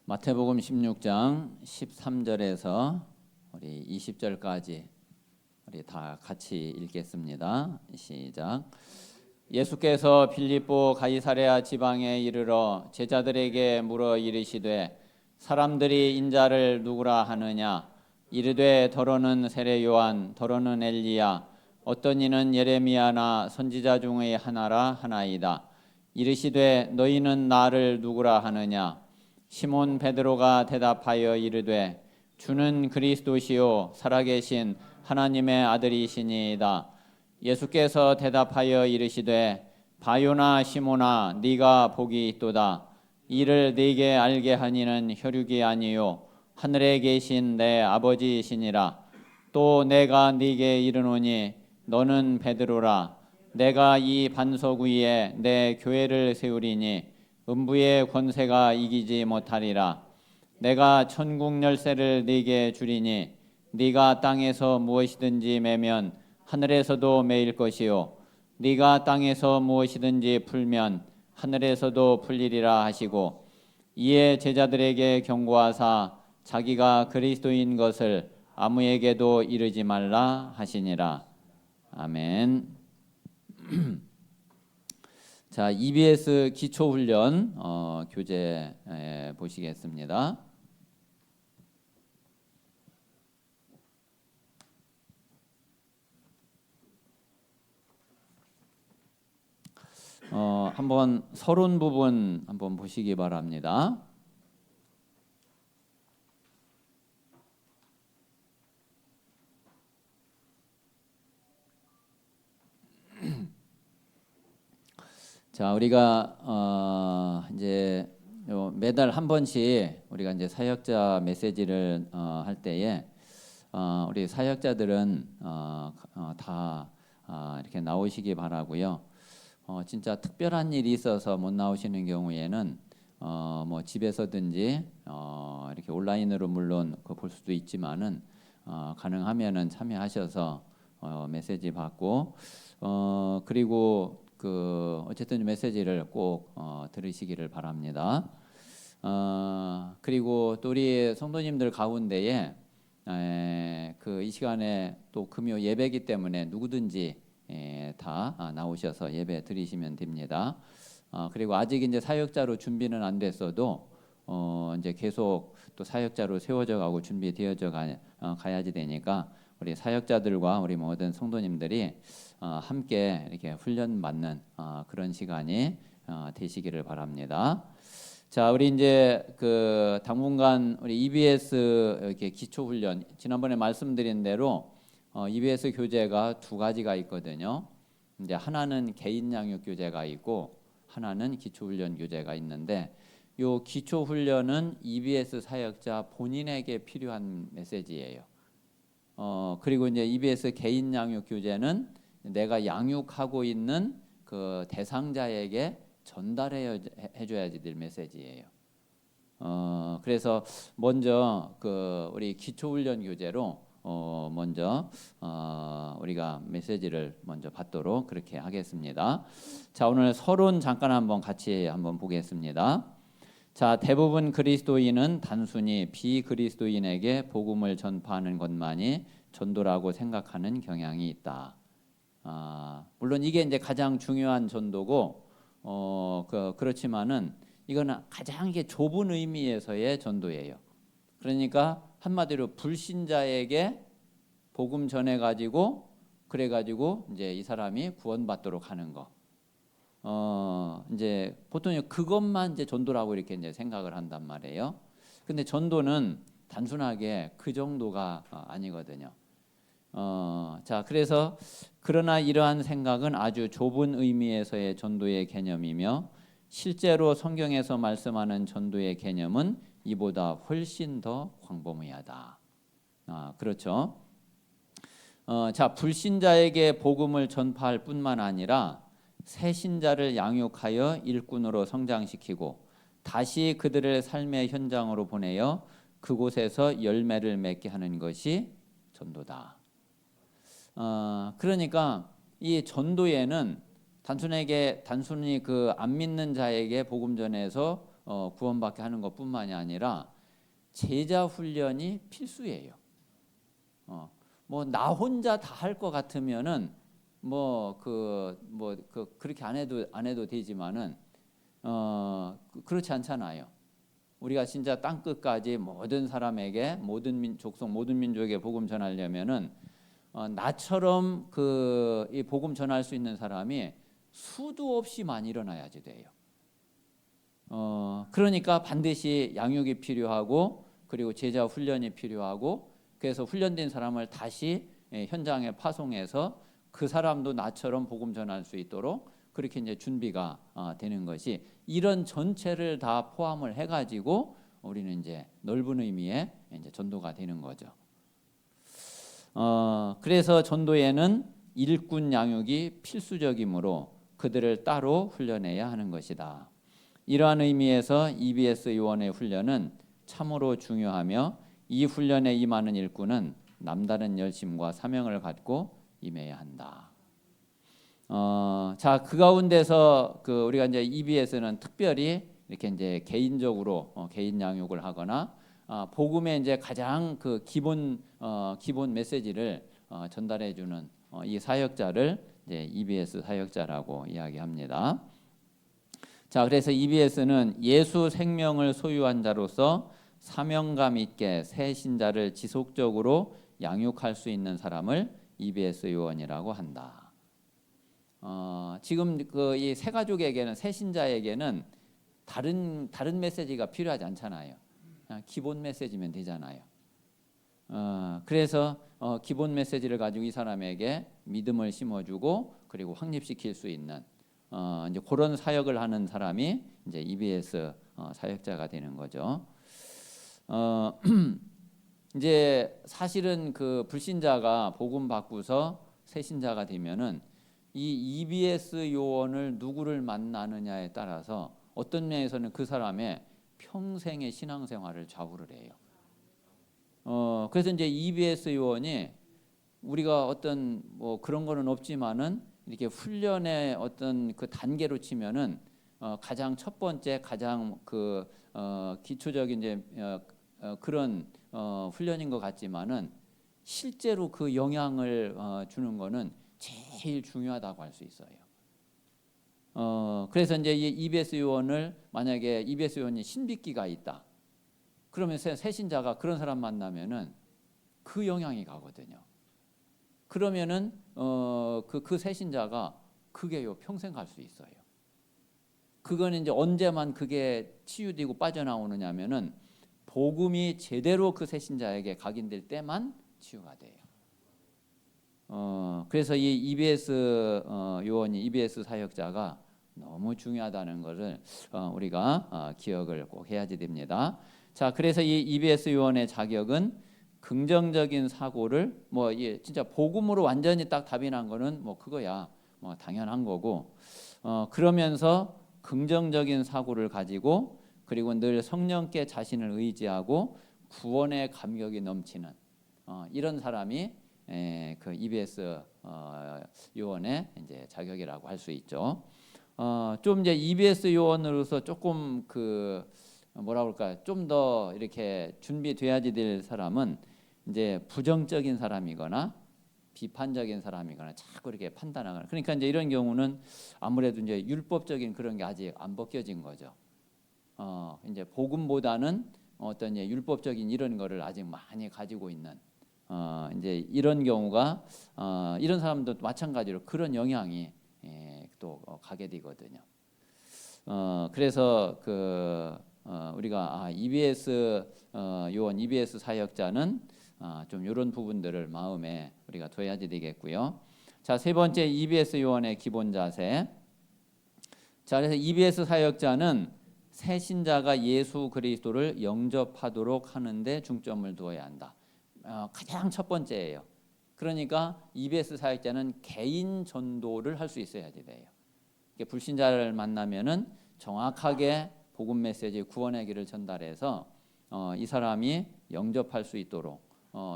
마태복음 16장 13절에서 우리 20절까지 우리 다 같이 읽겠습니다. 시작. 예수께서 빌립보 가이사랴 지방에 이르러 제자들에게 물어 이르시되 사람들이 인자를 누구라 하느냐? 이르되 더러는 세례 요한, 더러는 엘리야, 어떤 이는 예레미야나 선지자 중의 하나라 하나이다. 이르시되 너희는 나를 누구라 하느냐? 시몬 베드로가 대답하여 이르되 주는 그리스도시요 살아계신 하나님의 아들이시니이다. 예수께서 대답하여 이르시되 바요나 시몬아 네가 복이 있도다. 이를 네게 알게 하니는 혈육이 아니요 하늘에 계신 내 아버지이시니라. 또 내가 네게 이르노니 너는 베드로라. 내가 이 반석 위에 내 교회를 세우리니 음부의 권세가 이기지 못하리라. 내가 천국 열쇠를 네게 주리니 네가 땅에서 무엇이든지 매면 하늘에서도 매일 것이요 네가 땅에서 무엇이든지 풀면 하늘에서도 풀리리라 하시고, 이에 제자들에게 경고하사 자기가 그리스도인 것을 아무에게도 이르지 말라 하시니라. 아멘. 자, EBS 기초훈련 교재 보시겠습니다. 한번 서론 부분 한번 보시기 바랍니다. 자, 우리가 이제 매달 한 번씩 우리가 이제 사역자 메시지를 할 때에 우리 사역자들은 다 이렇게 나오시기 바라고요. 진짜 특별한 일이 있어서 못 나오시는 경우에는 뭐 집에서든지 이렇게 온라인으로 물론 볼 수도 있지만은 가능하면은 참여하셔서 메시지 받고 그리고 어쨌든 메시지를 꼭 들으시기를 바랍니다. 그리고 또 우리 성도님들 가운데에 이 시간에 또 금요 예배이기 때문에 누구든지 다 나오셔서 예배 드리시면 됩니다. 그리고 아직 이제 사역자로 준비는 안 됐어도 이제 계속 또 사역자로 세워져 가고 준비되어져 가야지 되니까 우리 사역자들과 우리 모든 성도님들이 함께 이렇게 훈련 받는 그런 시간이 되시기를 바랍니다. 자, 우리 이제 당분간 우리 EBS 이렇게 기초 훈련 지난번에 말씀드린 대로 EBS 교재가 두 가지가 있거든요. 이제 하나는 개인 양육 교재가 있고 하나는 기초 훈련 교재가 있는데, 요 기초 훈련은 EBS 사역자 본인에게 필요한 메시지예요. 그리고 이제 EBS 개인 양육 교재는 내가 양육하고 있는 그 대상자에게 전달해 줘야지 될 메시지예요. 그래서 먼저 우리 기초 훈련 교재로 먼저 우리가 메시지를 먼저 받도록 그렇게 하겠습니다. 자, 오늘 서론 잠깐 한번 같이 한번 보겠습니다. 자, 대부분 그리스도인은 단순히 비그리스도인에게 복음을 전파하는 것만이 전도라고 생각하는 경향이 있다. 물론 이게 이제 가장 중요한 전도고 그렇지만은 이거는 가장 이게 좁은 의미에서의 전도예요. 그러니까 한마디로 불신자에게 복음 전해 가지고 그래 가지고 이제 이 사람이 구원받도록 하는 거. 이제 보통 그것만 이제 전도라고 이렇게 이제 생각을 한단 말이에요. 근데 전도는 단순하게 그 정도가 아니거든요. 자, 그래서 그러나 이러한 생각은 아주 좁은 의미에서의 전도의 개념이며 실제로 성경에서 말씀하는 전도의 개념은 이보다 훨씬 더 광범위하다. 그렇죠. 자, 불신자에게 복음을 전파할 뿐만 아니라 새 신자를 양육하여 일꾼으로 성장시키고 다시 그들을 삶의 현장으로 보내어 그곳에서 열매를 맺게 하는 것이 전도다. 그러니까 이 전도에는 단순히 안 믿는 자에게 복음 전해서 구원받게 하는 것뿐만이 아니라 제자 훈련이 필수예요. 뭐 나 혼자 다 할 것 같으면은 그렇게 안 해도 되지만은 그렇지 않잖아요. 우리가 진짜 땅 끝까지 모든 사람에게 모든 족속 모든 민족에게 복음 전하려면은 나처럼 이 복음 전할 수 있는 사람이 수도 없이 많이 일어나야지 돼요. 그러니까 반드시 양육이 필요하고 그리고 제자 훈련이 필요하고 그래서 훈련된 사람을 다시 현장에 파송해서 그 사람도 나처럼 복음 전할 수 있도록 그렇게 이제 준비가 되는 것이 이런 전체를 다 포함을 해가지고 우리는 이제 넓은 의미의 이제 전도가 되는 거죠. 그래서 전도에는 일꾼 양육이 필수적이므로 그들을 따로 훈련해야 하는 것이다. 이러한 의미에서 EBS 요원의 훈련은 참으로 중요하며 이 훈련에 임하는 일꾼은 남다른 열심과 사명을 갖고 임해야 한다. 자, 그 가운데서 우리가 이제 EBS는 특별히 이렇게 이제 개인적으로 개인 양육을 하거나 복음의 이제 가장 그 기본 메시지를 전달해 주는 이 사역자를 이제 EBS 사역자라고 이야기합니다. 자, 그래서 EBS는 예수 생명을 소유한 자로서 사명감 있게 새 신자를 지속적으로 양육할 수 있는 사람을 EBS 요원이라고 한다. 지금 이 새 가족에게는 새 신자에게는 다른 메시지가 필요하지 않잖아요. 그냥 기본 메시지면 되잖아요. 그래서 기본 메시지를 가지고 이 사람에게 믿음을 심어주고 그리고 확립시킬 수 있는 이제 그런 사역을 하는 사람이 이제 EBS 사역자가 되는 거죠. 이제 사실은 그 불신자가 복음 받고서 새 신자가 되면은 이 EBS 요원을 누구를 만나느냐에 따라서 어떤 면에서는 그 사람의 평생의 신앙생활을 좌우를 해요. 그래서 이제 EBS 요원이 우리가 어떤 뭐 그런 거는 없지만은 이렇게 훈련의 어떤 그 단계로 치면은 가장 첫 번째 가장 기초적인 이제 그런 훈련인 것 같지만은 실제로 그 영향을 주는 거는 제일 중요하다고 할 수 있어요. 그래서 이제 이 EBS 요원을 만약에 EBS 요원이 신비기가 있다. 그러면 새 신자가 그런 사람 만나면은 그 영향이 가거든요. 그러면은 그 새 신자가 그게요 평생 갈 수 있어요. 그거는 이제 언제만 그게 치유되고 빠져나오느냐면은 복음이 제대로 그 새 신자에게 각인될 때만 치유가 돼요. 그래서 이 EBS 요원이 EBS 사역자가 너무 중요하다는 것을 우리가 기억을 꼭 해야지 됩니다. 자, 그래서 이 EBS 요원의 자격은 긍정적인 사고를 진짜 복음으로 완전히 딱 답이 난 거는 그거야 당연한 거고 그러면서 긍정적인 사고를 가지고 그리고 늘 성령께 자신을 의지하고 구원의 감격이 넘치는 이런 사람이 그 EBS 요원의 이제 자격이라고 할 수 있죠. 좀 이제 EBS 요원으로서 조금 뭐라 그럴까 좀 더 이렇게 준비돼야지 될 사람은 이제 부정적인 사람이거나 비판적인 사람이거나 자꾸 이렇게 판단하거나 그러니까 이제 이런 경우는 아무래도 이제 율법적인 그런 게 아직 안 벗겨진 거죠. 이제 복음보다는 어떤 이제 율법적인 이런 거를 아직 많이 가지고 있는 이제 이런 경우가 이런 사람도 마찬가지로 그런 영향이 또 가게 되거든요. 그래서 우리가 EBS 요원, EBS 사역자는 좀 이런 부분들을 마음에 우리가 둬야지 되겠고요. 자, 세 번째 EBS 요원의 기본 자세. 자, 그래서 EBS 사역자는 새 신자가 예수 그리스도를 영접하도록 하는데 중점을 두어야 한다. 가장 첫 번째예요. 그러니까 EBS 사역자는 개인 전도를 할 수 있어야 돼요. 불신자를 만나면은 정확하게 복음 메시지 구원의 길을 전달해서 이 사람이 영접할 수 있도록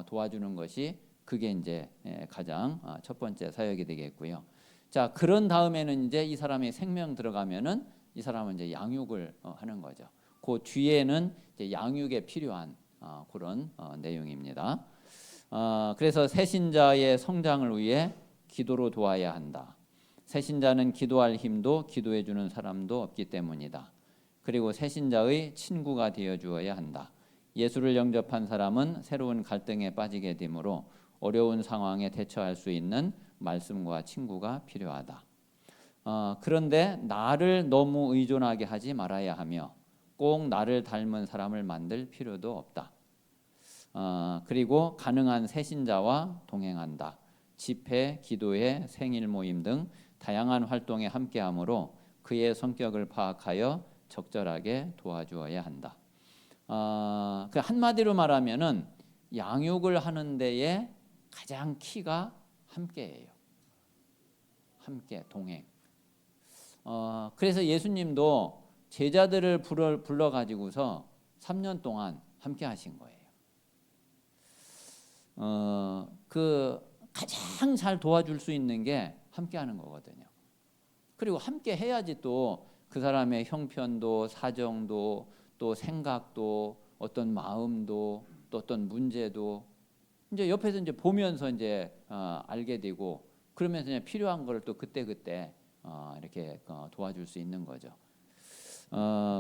도와주는 것이 그게 이제 가장 첫 번째 사역이 되겠고요. 자, 그런 다음에는 이제 이 사람의 생명 들어가면은 이 사람은 이제 양육을 하는 거죠. 그 뒤에는 이제 양육에 필요한 그런 내용입니다. 그래서 새신자의 성장을 위해 기도로 도와야 한다. 새신자는 기도할 힘도 기도해 주는 사람도 없기 때문이다. 그리고 새신자의 친구가 되어 주어야 한다. 예수를 영접한 사람은 새로운 갈등에 빠지게 되므로 어려운 상황에 대처할 수 있는 말씀과 친구가 필요하다. 그런데 나를 너무 의존하게 하지 말아야 하며 꼭 나를 닮은 사람을 만들 필요도 없다. 그리고 가능한 새신자와 동행한다. 집회, 기도회, 생일 모임 등 다양한 활동에 함께하므로 그의 성격을 파악하여 적절하게 도와주어야 한다. 그 한마디로 말하면은 양육을 하는 데에 가장 키가 함께예요. 함께 동행. 그래서 예수님도 제자들을 불러 가지고서 3년 동안 함께 하신 거예요. 그 가장 잘 도와줄 수 있는 게 함께 하는 거거든요. 그리고 함께 해야지 또 그 사람의 형편도 사정도 또 생각도 어떤 마음도 또 어떤 문제도 이제 옆에서 이제 보면서 이제 알게 되고 그러면서 이제 필요한 거를 또 그때 이렇게 도와줄 수 있는 거죠.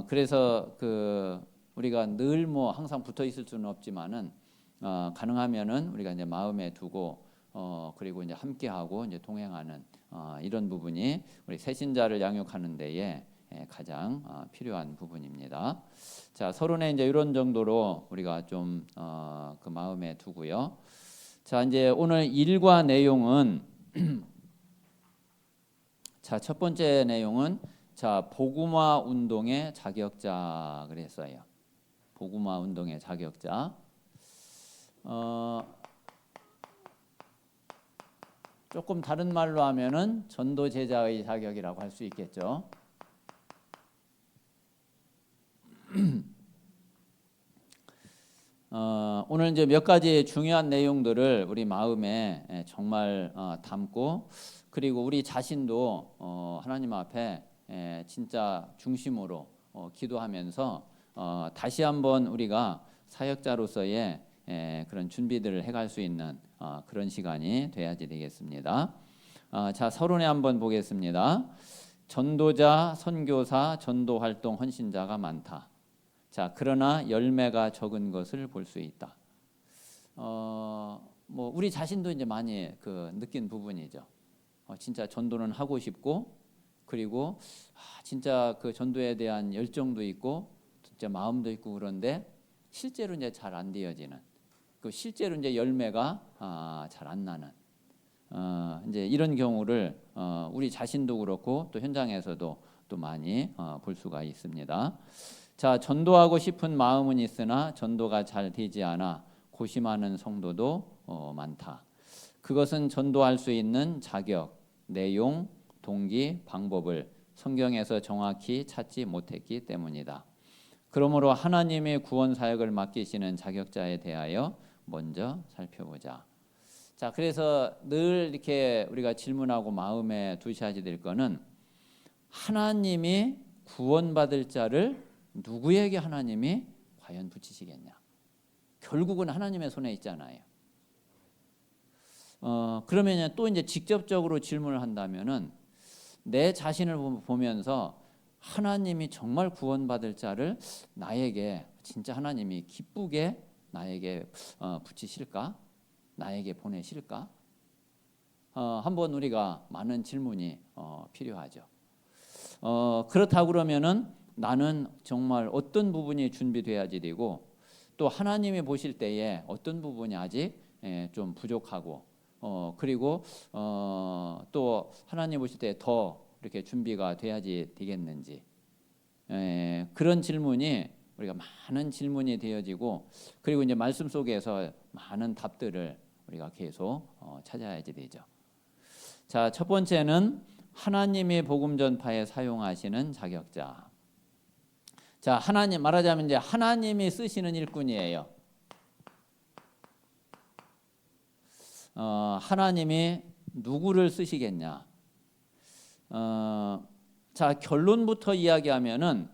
그래서 그 우리가 늘 뭐 항상 붙어 있을 수는 없지만은 가능하면은 우리가 이제 마음에 두고 그리고 이제 함께하고 이제 동행하는 이런 부분이 우리 새신자를 양육하는 데에 가장 필요한 부분입니다. 자, 서론에 이제 이런 정도로 우리가 좀 그 마음에 두고요. 자, 이제 오늘 일과 내용은 자, 첫 번째 내용은 자, 복음화 운동의 자격자 그랬어요. 복음화 운동의 자격자. 조금 다른 말로 하면은 전도 제자의 자격이라고 할 수 있겠죠. 오늘 이제 몇 가지 중요한 내용들을 우리 마음에 정말 담고 그리고 우리 자신도 하나님 앞에 진짜 중심으로 기도하면서 다시 한번 우리가 사역자로서의 그런 준비들을 해갈 수 있는 그런 시간이 돼야지 되겠습니다. 자, 서론에 한번 보겠습니다. 전도자, 선교사, 전도활동 헌신자가 많다. 자, 그러나 열매가 적은 것을 볼 수 있다. 뭐 우리 자신도 이제 많이 그 느낀 부분이죠. 진짜 전도는 하고 싶고 그리고 진짜 그 전도에 대한 열정도 있고 진짜 마음도 있고 그런데 실제로 이제 잘 안 되어지는 그 실제로 이제 열매가 잘 안 나는 이제 이런 경우를 우리 자신도 그렇고 또 현장에서도 또 많이 볼 수가 있습니다. 자, 전도하고 싶은 마음은 있으나 전도가 잘 되지 않아 고심하는 성도도 많다. 그것은 전도할 수 있는 자격, 내용, 동기, 방법을 성경에서 정확히 찾지 못했기 때문이다. 그러므로 하나님의 구원 사역을 맡기시는 자격자에 대하여 먼저 살펴보자. 자, 그래서 늘 이렇게 우리가 질문하고 마음에 두셔야 될 거는 하나님이 구원받을 자를 누구에게 하나님이 과연 붙이시겠냐? 결국은 하나님의 손에 있잖아요. 그러면 또 이제 직접적으로 질문을 한다면은 내 자신을 보면서 하나님이 정말 구원받을 자를 나에게 진짜 하나님이 기쁘게 나에게 붙이실까? 나에게 보내실까? 한번 우리가 많은 질문이 필요하죠. 그렇다고 그러면은 나는 정말 어떤 부분이 준비돼야지 되고 또 하나님이 보실 때에 어떤 부분이 아직 좀 부족하고 그리고 또 하나님 보실 때 더 이렇게 준비가 돼야지 되겠는지 그런 질문이 우리가 많은 질문이 되어지고 그리고 이제 말씀 속에서 많은 답들을 우리가 계속 찾아야지 되죠. 자, 첫 번째는 하나님이 복음 전파에 사용하시는 자격자. 자, 하나님 말하자면 이제 하나님이 쓰시는 일꾼이에요. 하나님이 누구를 쓰시겠냐? 자, 결론부터 이야기하면은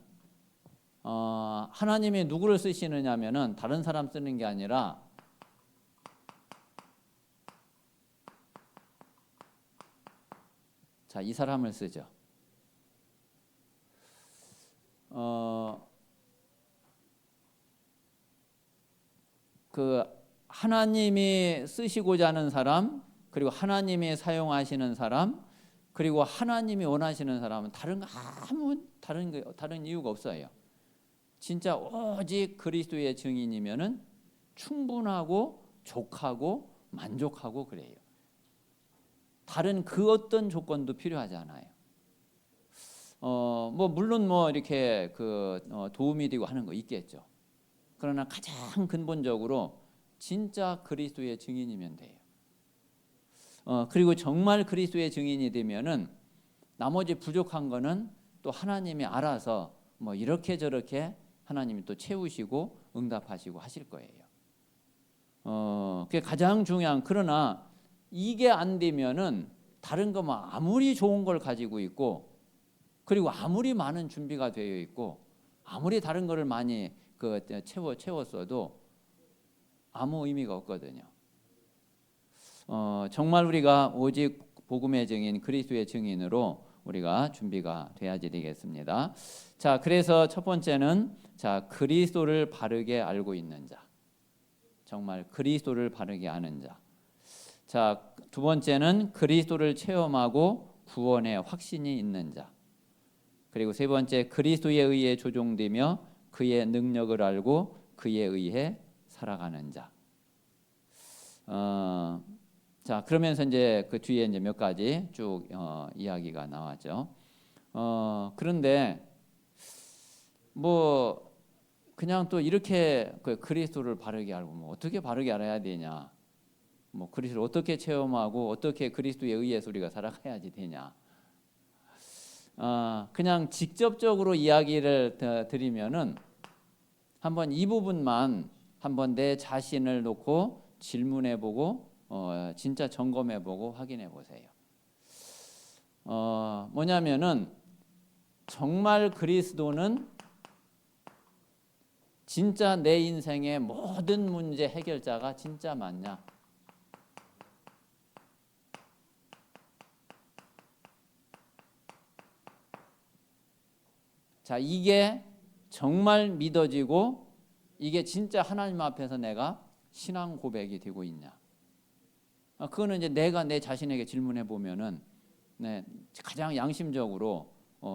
하나님이 누구를 쓰시느냐면은 다른 사람 쓰는 게 아니라 자, 이 사람을 쓰죠. 그 하나님이 쓰시고자 하는 사람, 그리고 하나님이 사용하시는 사람, 그리고 하나님이 원하시는 사람은 아무 다른 이유가 없어요. 진짜 오직 그리스도의 증인이면은 충분하고 족하고 만족하고 그래요. 다른 그 어떤 조건도 필요하지 않아요. 물론 이렇게 도움이 되고 하는 거 있겠죠. 그러나 가장 근본적으로 진짜 그리스도의 증인이면 돼요. 그리고 정말 그리스도의 증인이 되면은 나머지 부족한 거는 또 하나님이 알아서 이렇게 저렇게 하나님이 또 채우시고 응답하시고 하실 거예요. 그게 가장 중요한. 그러나 이게 안 되면은 다른 거 아무리 좋은 걸 가지고 있고, 그리고 아무리 많은 준비가 되어 있고, 아무리 다른 거를 많이 채웠어도 아무 의미가 없거든요. 정말 우리가 오직 복음의 증인, 그리스도의 증인으로 우리가 준비가 돼야지 되겠습니다. 자, 그래서 첫 번째는 그리스도를 바르게 알고 있는 자. 정말 그리스도를 바르게 아는 자. 자, 두 번째는 그리스도를 체험하고 구원의 확신이 있는 자. 그리고 세 번째, 그리스도에 의해 조종되며 그의 능력을 알고 그에 의해 살아가는 자. 자, 그러면서 이제 그 뒤에 이제 몇 가지 쭉 이야기가 나왔죠. 그런데 그냥 또 이렇게 그리스도를 바르게 알고 어떻게 바르게 알아야 되냐? 그리스도를 어떻게 체험하고 어떻게 그리스도에 의해서 우리가 살아가야지 되냐? 그냥 직접적으로 이야기를 드리면은 한번 이 부분만 한번 내 자신을 놓고 질문해보고 진짜 점검해보고 확인해보세요. 뭐냐면은 정말 그리스도는 진짜 내 인생의 모든 문제 해결자가 진짜 맞냐? 자, 이게 정말 믿어지고 이게 진짜 하나님 앞에서 내가 신앙 고백이 되고 있냐? 그거는 이제 내가 내 자신에게 질문해 보면은 가장 양심적으로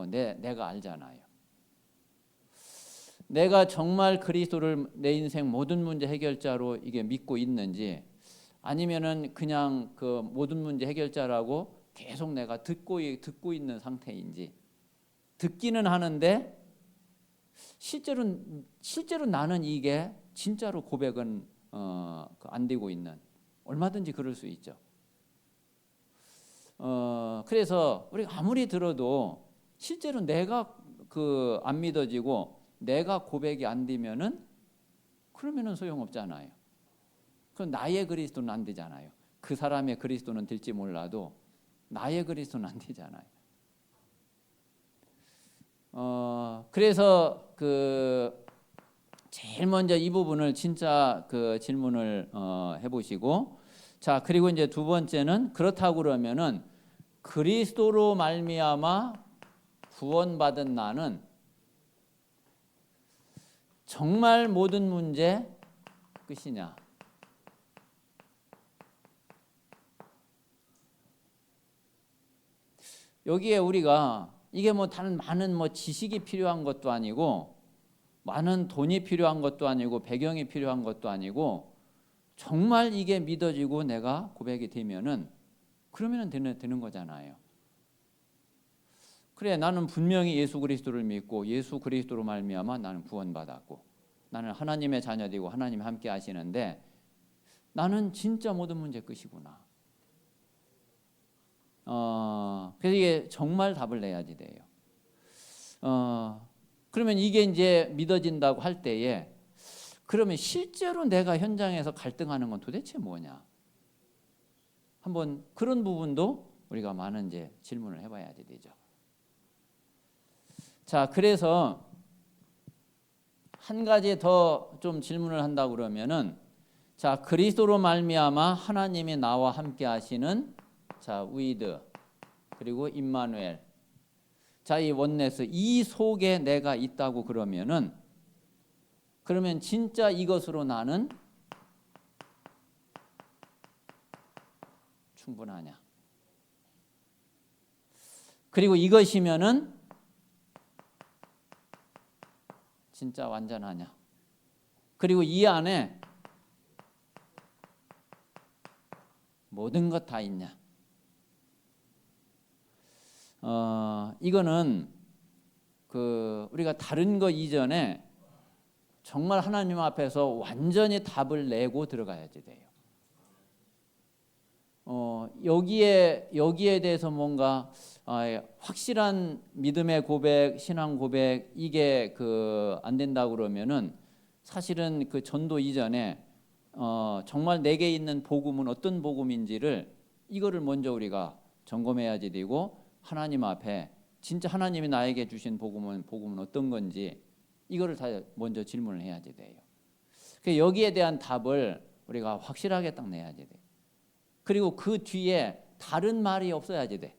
내가 알잖아요. 내가 정말 그리스도를 내 인생 모든 문제 해결자로 이게 믿고 있는지, 아니면은 그냥 그 모든 문제 해결자라고 계속 내가 듣고 있는 상태인지. 듣기는 하는데 실제로 나는 이게 진짜로 고백은 안 되고 있는, 얼마든지 그럴 수 있죠. 그래서 우리가 아무리 들어도 실제로 내가 안 믿어지고 내가 고백이 안 되면은 그러면은 소용없잖아요. 그럼 나의 그리스도는 안 되잖아요. 그 사람의 그리스도는 될지 몰라도 나의 그리스도는 안 되잖아요. 그래서 제일 먼저 이 부분을 진짜 질문을 해보시고, 자, 그리고 이제 두 번째는 그렇다고 그러면은 그리스도로 말미암아 구원받은 나는 정말 모든 문제 끝이냐? 여기에 우리가 이게 다른 많은 지식이 필요한 것도 아니고 많은 돈이 필요한 것도 아니고 배경이 필요한 것도 아니고 정말 이게 믿어지고 내가 고백이 되면은 그러면은 되는 거잖아요. 그래, 나는 분명히 예수 그리스도를 믿고 예수 그리스도로 말미암아 나는 구원받았고 나는 하나님의 자녀되고 하나님이 함께 하시는데 나는 진짜 모든 문제 끝이구나. 그래서 이게 정말 답을 내야지 돼요. 그러면 이게 이제 믿어진다고 할 때에 그러면 실제로 내가 현장에서 갈등하는 건 도대체 뭐냐? 한번 그런 부분도 우리가 많은 이제 질문을 해봐야지 되죠. 자, 그래서 한 가지 더 좀 질문을 한다고 그러면은 자, 그리스도로 말미암아 하나님이 나와 함께 하시는 자, 위드 그리고 임마누엘. 자, 이 원네스 이 속에 내가 있다고 그러면은 그러면 진짜 이것으로 나는 충분하냐? 그리고 이것이면은 진짜 완전하냐? 그리고 이 안에 모든 것 다 있냐? 이거는 그 우리가 다른 거 이전에 정말 하나님 앞에서 완전히 답을 내고 들어가야지 돼요. 여기에 대해서 뭔가 확실한 믿음의 고백, 신앙 고백 이게 안 된다고 그러면은 사실은 그 전도 이전에 정말 내게 있는 복음은 어떤 복음인지를 이거를 먼저 우리가 점검해야지 되고 하나님 앞에 진짜 하나님이 나에게 주신 복음은 어떤 건지 이거를 다 먼저 질문을 해야지 돼요. 여기에 대한 답을 우리가 확실하게 딱 내야지 돼. 그리고 그 뒤에 다른 말이 없어야지 돼.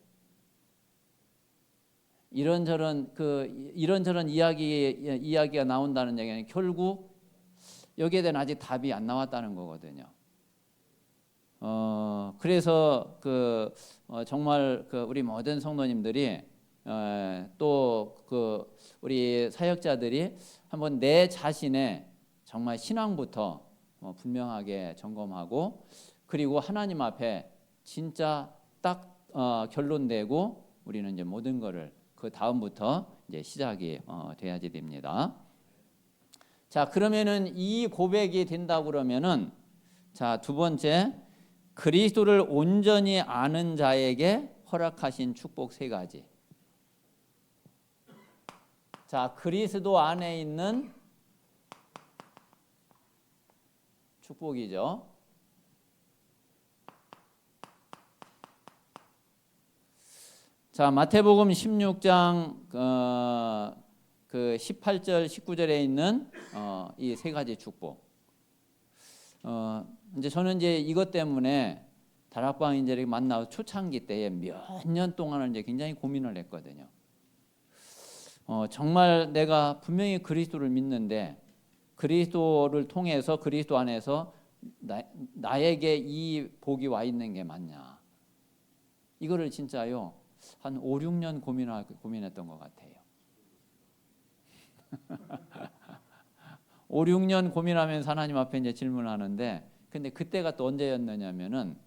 이런저런 이야기가 나온다는 얘기는 결국 여기에 대한 아직 답이 안 나왔다는 거거든요. 그래서 정말 우리 모든 성도님들이 또 우리 사역자들이 한번 내 자신의 정말 신앙부터 분명하게 점검하고 그리고 하나님 앞에 진짜 딱 결론 내고 우리는 이제 모든 거를 그 다음부터 이제 시작이 돼야지 됩니다. 자, 그러면은 이 고백이 된다고 그러면은 자, 두 번째 그리스도를 온전히 아는 자에게 허락하신 축복 세 가지. 자, 그리스도 안에 있는 축복이죠. 자, 마태복음 16장 18절 19절에 있는 이 세 가지 축복. 이제 저는 이제 이것 때문에 다락방 인재를 만나서 초창기 때에 몇 년 동안을 이제 굉장히 고민을 했거든요. 정말 내가 분명히 그리스도를 믿는데 그리스도를 통해서 그리스도 안에서 나에게 이 복이 와 있는 게 맞냐? 이거를 진짜요 한 5, 6년 고민했던 것 같아요. 5, 6년 고민하면서 하나님 앞에 이제 질문하는데 근데 그때가 또 언제였느냐면은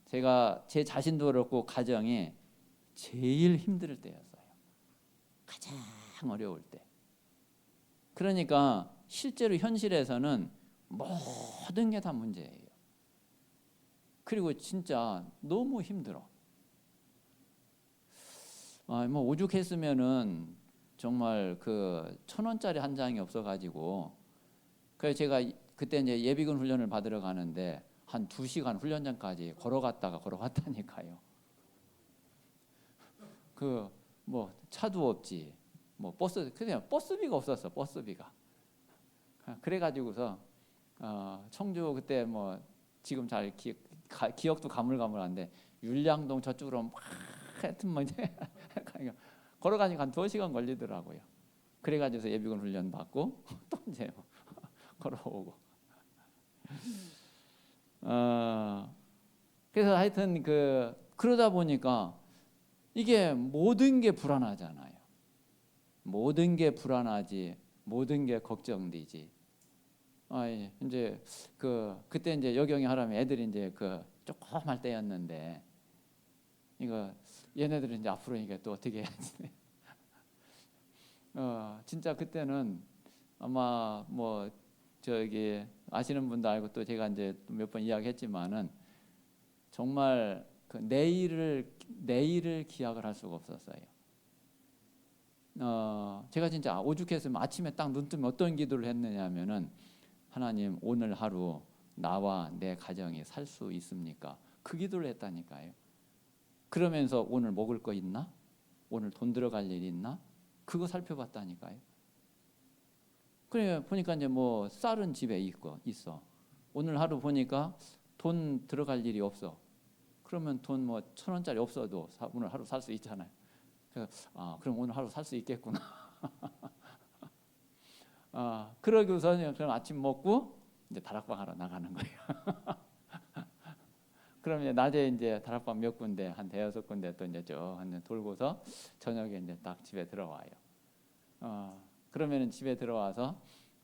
제가 제 자신도 그렇고 가정이 제일 힘들 때였어요. 가장 어려울 때. 그러니까 실제로 현실에서는 모든 게 다 문제예요. 그리고 진짜 너무 힘들어. 뭐 오죽했으면은 정말 1,000원짜리 한 장이 없어가지고 그래서 제가 그때 이제 예비군 훈련을 받으러 가는데 한 2시간 훈련장까지 걸어갔다니까요. 뭐 차도 없지, 뭐 그냥 버스비가 없었어, 버스비가. 그래가지고서 청주 그때 뭐 지금 잘 기억도 가물가물한데 율량동 저쪽으로 막 하여튼 뭐 이제 걸어가니까 한 2시간 걸리더라고요. 그래가지고서 예비군 훈련 받고 또 이제 걸어오고. 그래서 하여튼 그러다 보니까 이게 모든 게 불안하잖아요. 모든 게 불안하지, 모든 게 걱정되지. 이제 그때 이제 여경이 하라면 애들이 이제 조금 할 때였는데 이거 얘네들은 이제 앞으로 이게 또 어떻게 해야지. 진짜 그때는 아마 뭐 저기 아시는 분도 알고 또 제가 이제 몇 번 이야기했지만은 정말 내일을 기약을 할 수가 없었어요. 제가 진짜 오죽했으면 아침에 딱 눈 뜨면 어떤 기도를 했느냐면은 하나님 오늘 하루 나와 내 가정이 살 수 있습니까? 그 기도를 했다니까요. 그러면서 오늘 먹을 거 있나? 오늘 돈 들어갈 일 있나? 그거 살펴봤다니까요. 그래 보니까 이제 뭐 쌀은 집에 있어. 오늘 하루 보니까 돈 들어갈 일이 없어. 그러면 돈 뭐 1,000원짜리 없어도 오늘 하루 살 수 있잖아요. 그래서 그럼 오늘 하루 살 수 있겠구나. 그러고서 그럼 아침 먹고 이제 다락방 하러 나가는 거예요. 그럼 이제 낮에 이제 다락방 몇 군데 한 대여섯 군데 또 이제 쭉 돌고서 저녁에 이제 딱 집에 들어와요. 그러면은 집에 들어와서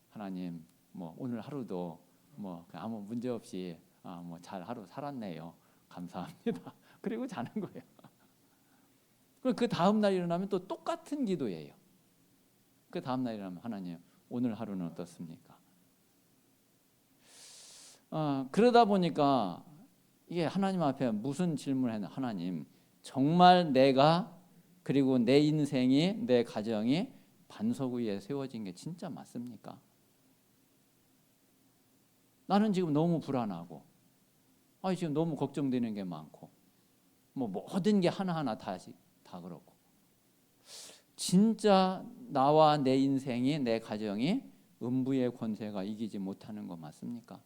하나님 뭐 오늘 하루도 뭐 아무 문제 없이 뭐 잘 하루 살았네요. 감사합니다. 그리고 자는 거예요. 그 다음 날 일어나면 또 똑같은 기도예요. 그 다음 날 일어나면 하나님 오늘 하루는 어떻습니까? 그러다 보니까 이게 하나님 앞에 무슨 질문을 했나? 하나님 정말 내가 그리고 내 인생이 내 가정이 반석 위에 세워진 게 진짜 맞습니까? 나는 지금 너무 불안하고 지금 너무 걱정되는 게 많고 뭐 모든 게 하나하나 다 그렇고 진짜 나와 내 인생이 내 가정이 음부의 권세가 이기지 못하는 거 맞습니까?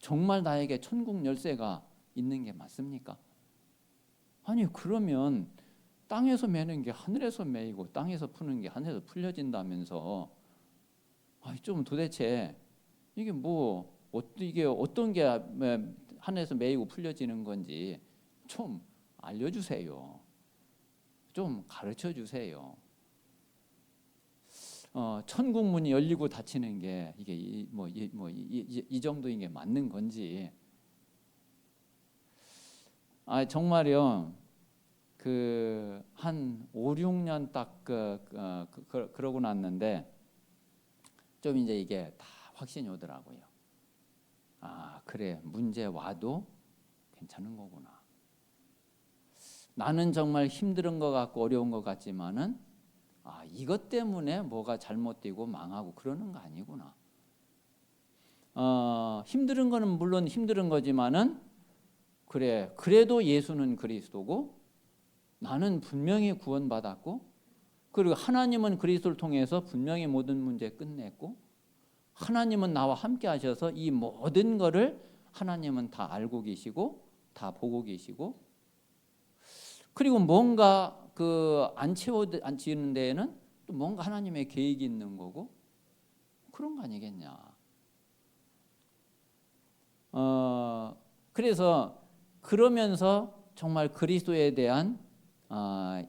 정말 나에게 천국 열쇠가 있는 게 맞습니까? 아니 그러면 땅에서 매는 게 하늘에서 매이고 땅에서 푸는 게 하늘에서 풀려진다면서 좀 도대체 이게 이게 어떤 게 하늘에서 매이고 풀려지는 건지 좀 알려주세요. 좀 가르쳐 주세요. 천국 문이 열리고 닫히는 게 이게 이 정도인 게 맞는 건지. 정말요. 한 5, 6년 딱 그러고 났는데 좀 이제 이게 다 확신이 오더라고요. 그래 문제 와도 괜찮은 거구나. 나는 정말 힘든 것 같고 어려운 것 같지만은 이것 때문에 뭐가 잘못되고 망하고 그러는 거 아니구나. 힘든 거는 물론 힘든 거지만은 그래도 예수는 그리스도고 나는 분명히 구원받았고 그리고 하나님은 그리스도를 통해서 분명히 모든 문제 끝냈고 하나님은 나와 함께 하셔서 이 모든 거를 하나님은 다 알고 계시고 다 보고 계시고 그리고 뭔가 안 지는 데에는 또 뭔가 하나님의 계획이 있는 거고 그런 거 아니겠냐. 그래서 그러면서 정말 그리스도에 대한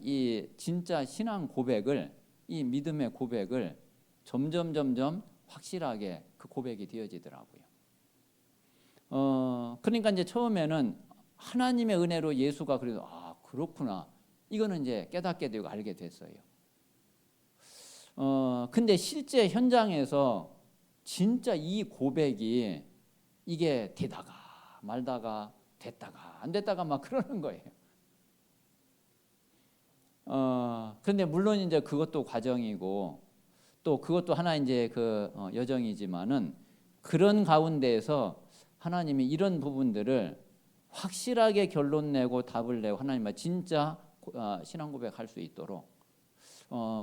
이 진짜 신앙 고백을 이 믿음의 고백을 점점 확실하게 그 고백이 되어지더라고요. 그러니까 이제 처음에는 하나님의 은혜로 예수가 그래도 그렇구나. 이거는 이제 깨닫게 되고 알게 됐어요. 근데 실제 현장에서 진짜 이 고백이 이게 되다가 말다가 됐다가 안 됐다가 막 그러는 거예요. 근데 물론 이제 그것도 과정이고 또 그것도 하나 이제 여정이지만은 그런 가운데에서 하나님이 이런 부분들을 확실하게 결론 내고 답을 내고 하나님과 진짜 신앙 고백할 수 있도록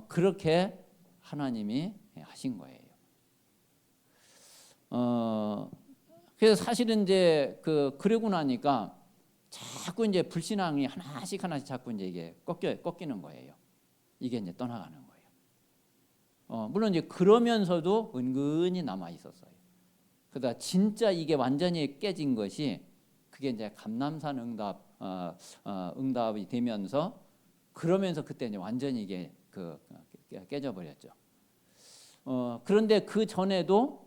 그렇게 하나님이 하신 거예요. 그래서 사실은 이제 그러고 나니까 자꾸 이제 불신앙이 하나씩 자꾸 이제 이게 꺾이는 거예요. 이게 이제 떠나가는 거예요. 물론 이제 그러면서도 은근히 남아 있었어요. 그러다 진짜 이게 완전히 깨진 것이 그게 이제 감람산 응답이 되면서 그러면서 그때 이제 완전히 이게 깨져 버렸죠. 그런데 그 전에도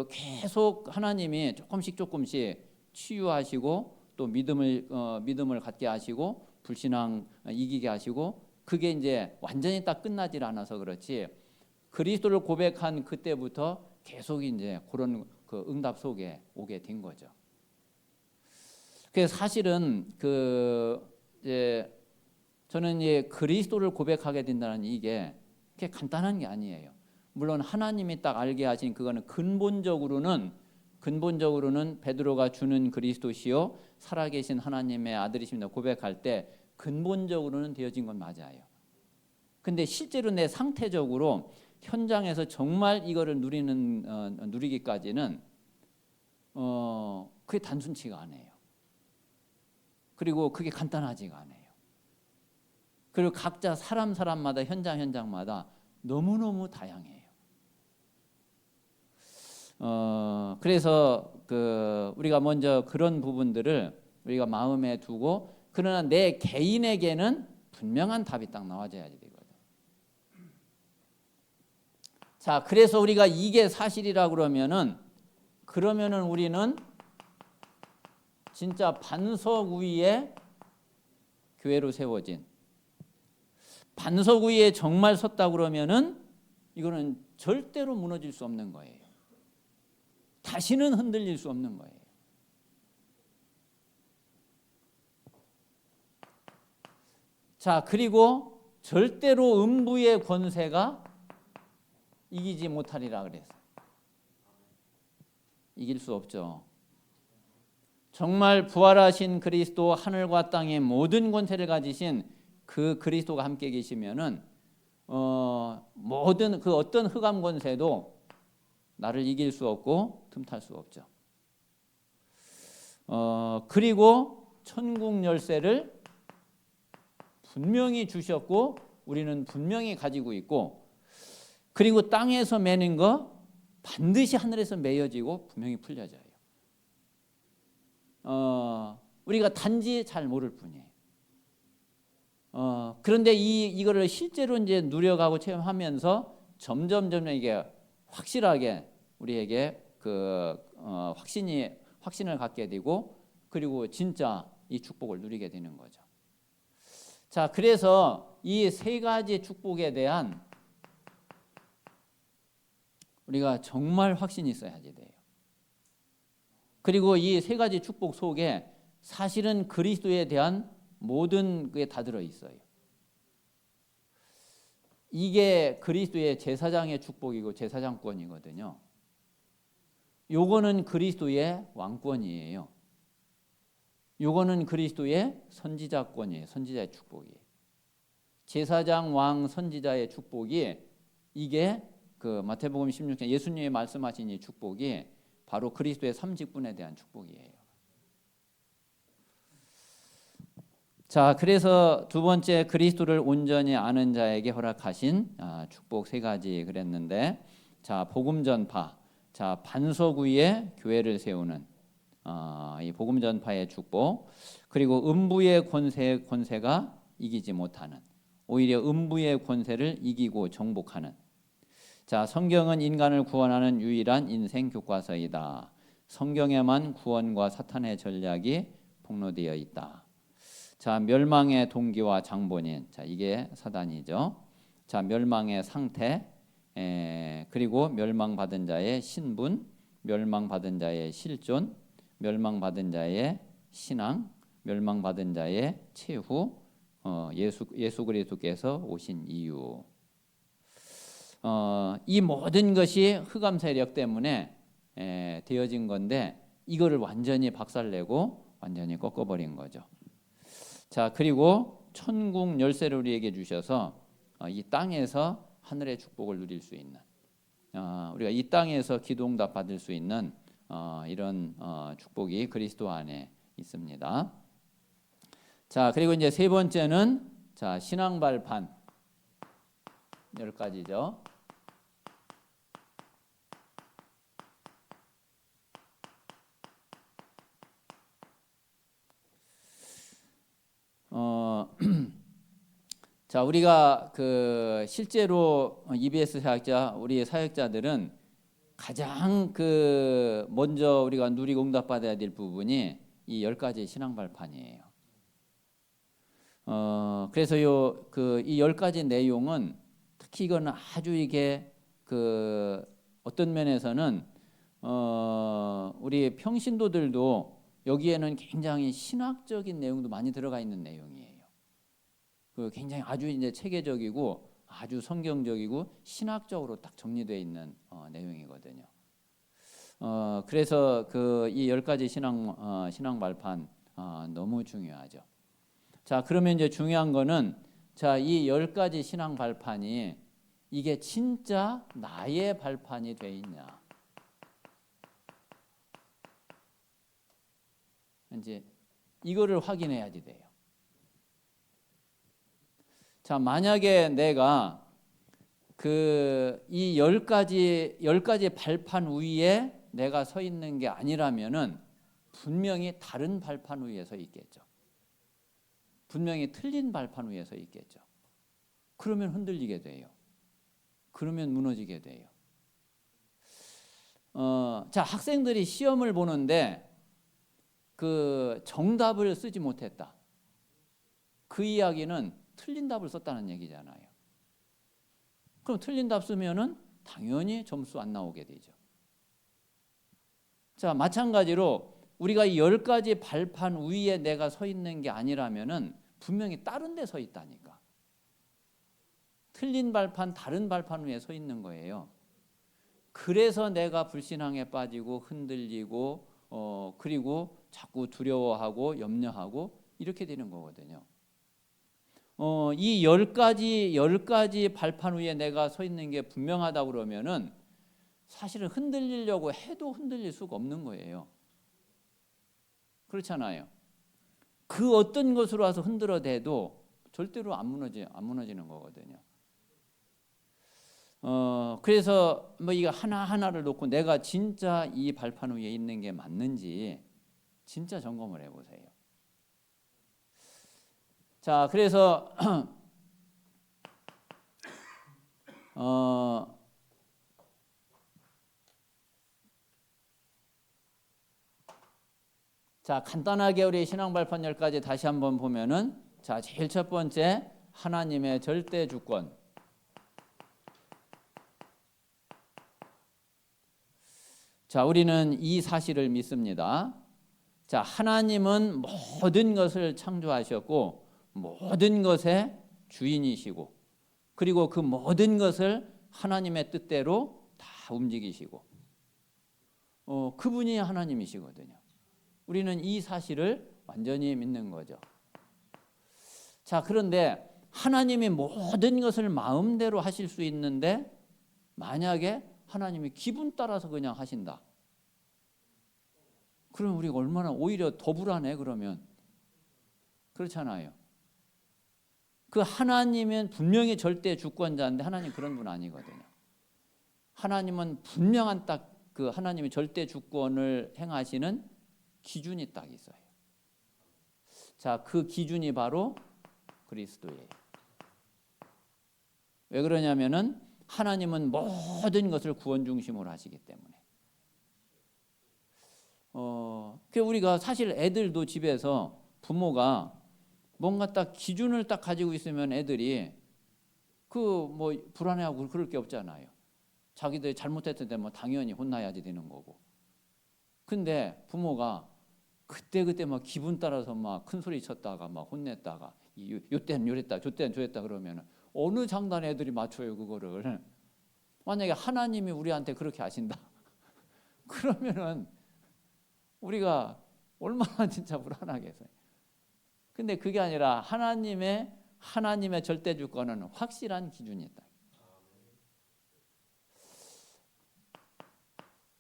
계속 하나님이 조금씩 치유하시고 또 믿음을 갖게 하시고 불신앙 이기게 하시고 그게 이제 완전히 딱 끝나질 않아서 그렇지 그리스도를 고백한 그때부터 계속 이제 그런 응답 속에 오게 된 거죠. 그래서 사실은 저는 이제 그리스도를 고백하게 된다는 이게 그렇게 간단한 게 아니에요. 물론 하나님이 딱 알게 하신 그거는 근본적으로는 베드로가 주는 그리스도시요 살아계신 하나님의 아들이십니다 고백할 때 근본적으로는 되어진 건 맞아요. 근데 실제로 내 상태적으로 현장에서 정말 이거를 누리기까지는 그게 단순치가 않아요. 그리고 그게 간단하지가 않아요. 그리고 각자 사람마다 현장마다 너무너무 다양해요. 그래서 우리가 먼저 그런 부분들을 우리가 마음에 두고, 그러나 내 개인에게는 분명한 답이 딱 나와줘야 되거든. 자, 그래서 우리가 이게 사실이라 그러면은 우리는 진짜 반석 위에 교회로 세워진, 반석 위에 정말 섰다 그러면은 이거는 절대로 무너질 수 없는 거예요. 다시는 흔들릴 수 없는 거예요. 자, 그리고 절대로 음부의 권세가 이기지 못하리라 그랬어요. 이길 수 없죠. 정말 부활하신 그리스도, 하늘과 땅의 모든 권세를 가지신 그 그리스도가 함께 계시면은 모든 그 어떤 흑암 권세도 나를 이길 수 없고 틈탈 수 없죠. 그리고 천국 열쇠를 분명히 주셨고 우리는 분명히 가지고 있고, 그리고 땅에서 매는 거 반드시 하늘에서 매여지고 분명히 풀려져요. 우리가 단지 잘 모를 뿐이에요. 그런데 이거를 실제로 이제 누려가고 체험하면서 점점 이게 확실하게 우리에게 확신을 갖게 되고, 그리고 진짜 이 축복을 누리게 되는 거죠. 자, 그래서 이 세 가지 축복에 대한 우리가 정말 확신이 있어야지 돼요. 그리고 이 세 가지 축복 속에 사실은 그리스도에 대한 모든 게 다 들어 있어요. 이게 그리스도의 제사장의 축복이고 제사장권이거든요. 요거는 그리스도의 왕권이에요. 요거는 그리스도의 선지자권이에요. 선지자의 축복이에요. 제사장, 왕, 선지자의 축복이, 이게 마태복음 16장 예수님이 말씀하신 이 축복이 바로 그리스도의 삼직분에 대한 축복이에요. 자, 그래서 두 번째, 그리스도를 온전히 아는 자에게 허락하신 축복 세 가지 그랬는데, 자, 복음 전파, 자, 반석 위에 교회를 세우는 이 복음 전파의 축복, 그리고 음부의 권세가 이기지 못하는, 오히려 음부의 권세를 이기고 정복하는. 자, 성경은 인간을 구원하는 유일한 인생 교과서이다. 성경에만 구원과 사탄의 전략이 폭로되어 있다. 자, 멸망의 동기와 장본인, 자, 이게 사단이죠. 자, 멸망의 상태, 그리고 멸망받은 자의 신분, 멸망받은 자의 실존, 멸망받은 자의 신앙, 멸망받은 자의 최후, 예수 그리스도께서 오신 이유. 이 모든 것이 흑암 세력 때문에 되어진 건데, 이거를 완전히 박살내고 완전히 꺾어버린 거죠. 자, 그리고 천국 열쇠를 우리에게 주셔서 이 땅에서 하늘의 축복을 누릴 수 있는, 우리가 이 땅에서 기도응답 받을 수 있는 이런 축복이 그리스도 안에 있습니다. 자, 그리고 이제 세 번째는, 자, 신앙 발판 10가지죠. 자, 우리가 실제로 EBS 사역자, 우리의 사역자들은 가장 먼저 우리가 누리고 응답받아야 될 부분이 이 10가지 신앙 발판이에요. 그래서 이 10가지 내용은 특히 이거는 아주 이게 어떤 면에서는 우리 평신도들도 여기에는 굉장히 신학적인 내용도 많이 들어가 있는 내용이에요. 굉장히 아주 이제 체계적이고 아주 성경적이고 신학적으로 딱 정리되어 있는 내용이거든요. 그래서 이 10가지 신앙 발판 너무 중요하죠. 자, 그러면 이제 중요한 거는, 자, 이 10가지 신앙 발판이 이게 진짜 나의 발판이 돼 있냐. 이제 이거를 확인해야지 돼요. 자, 만약에 내가 이 10가지 발판 위에 내가 서 있는 게 아니라면은 분명히 다른 발판 위에 서 있겠죠. 분명히 틀린 발판 위에 서 있겠죠. 그러면 흔들리게 돼요. 그러면 무너지게 돼요. 자, 학생들이 시험을 보는데 그 정답을 쓰지 못했다. 그 이야기는 틀린 답을 썼다는 얘기잖아요. 그럼 틀린 답 쓰면은 당연히 점수 안 나오게 되죠. 자, 마찬가지로 우리가 이 10가지 발판 위에 내가 서 있는 게 아니라면은 분명히 다른 데 서 있다니까. 틀린 발판, 다른 발판 위에 서 있는 거예요. 그래서 내가 불신앙에 빠지고 흔들리고 그리고 자꾸 두려워하고 염려하고 이렇게 되는 거거든요. 이 10가지 발판 위에 내가 서 있는 게 분명하다 그러면은 사실은 흔들리려고 해도 흔들릴 수가 없는 거예요. 그렇잖아요. 그 어떤 것으로 와서 흔들어대도 절대로 안 무너지는 거거든요. 그래서 뭐 이거 하나하나를 놓고 내가 진짜 이 발판 위에 있는 게 맞는지 진짜 점검을 해보세요. 자, 그래서 자, 간단하게 우리 신앙 발판 10가지 다시 한번 보면은, 자, 제일 첫 번째 하나님의 절대 주권. 자, 우리는 이 사실을 믿습니다. 자, 하나님은 모든 것을 창조하셨고 모든 것의 주인이시고 그리고 그 모든 것을 하나님의 뜻대로 다 움직이시고 그분이 하나님이시거든요. 우리는 이 사실을 완전히 믿는 거죠. 자, 그런데 하나님이 모든 것을 마음대로 하실 수 있는데 만약에 하나님이 기분 따라서 그냥 하신다. 그럼 우리가 얼마나 오히려 더 불안해. 그러면 그렇잖아요. 그 하나님은 분명히 절대 주권자인데 하나님 그런 분 아니거든요. 하나님은 분명한 딱 그 하나님이 절대 주권을 행하시는 기준이 딱 있어요. 자, 그 기준이 바로 그리스도예요. 왜 그러냐면은 하나님은 모든 것을 구원 중심으로 하시기 때문에. 그 우리가 사실 애들도 집에서 부모가 뭔가 딱 기준을 딱 가지고 있으면 애들이 그 뭐 불안해하고 그럴 게 없잖아요. 자기들이 잘못했을 때 뭐 당연히 혼나야지 되는 거고. 근데 부모가 그때 막 기분 따라서 막 큰 소리 쳤다가 막 혼냈다가 요때는 요랬다 저때는 저랬다 그러면 어느 장단에 애들이 맞춰요 그거를. 만약에 하나님이 우리한테 그렇게 하신다 그러면은 우리가 얼마나 진짜 불안하겠어요. 근데 그게 아니라 하나님의 절대 주권은 확실한 기준이 있다.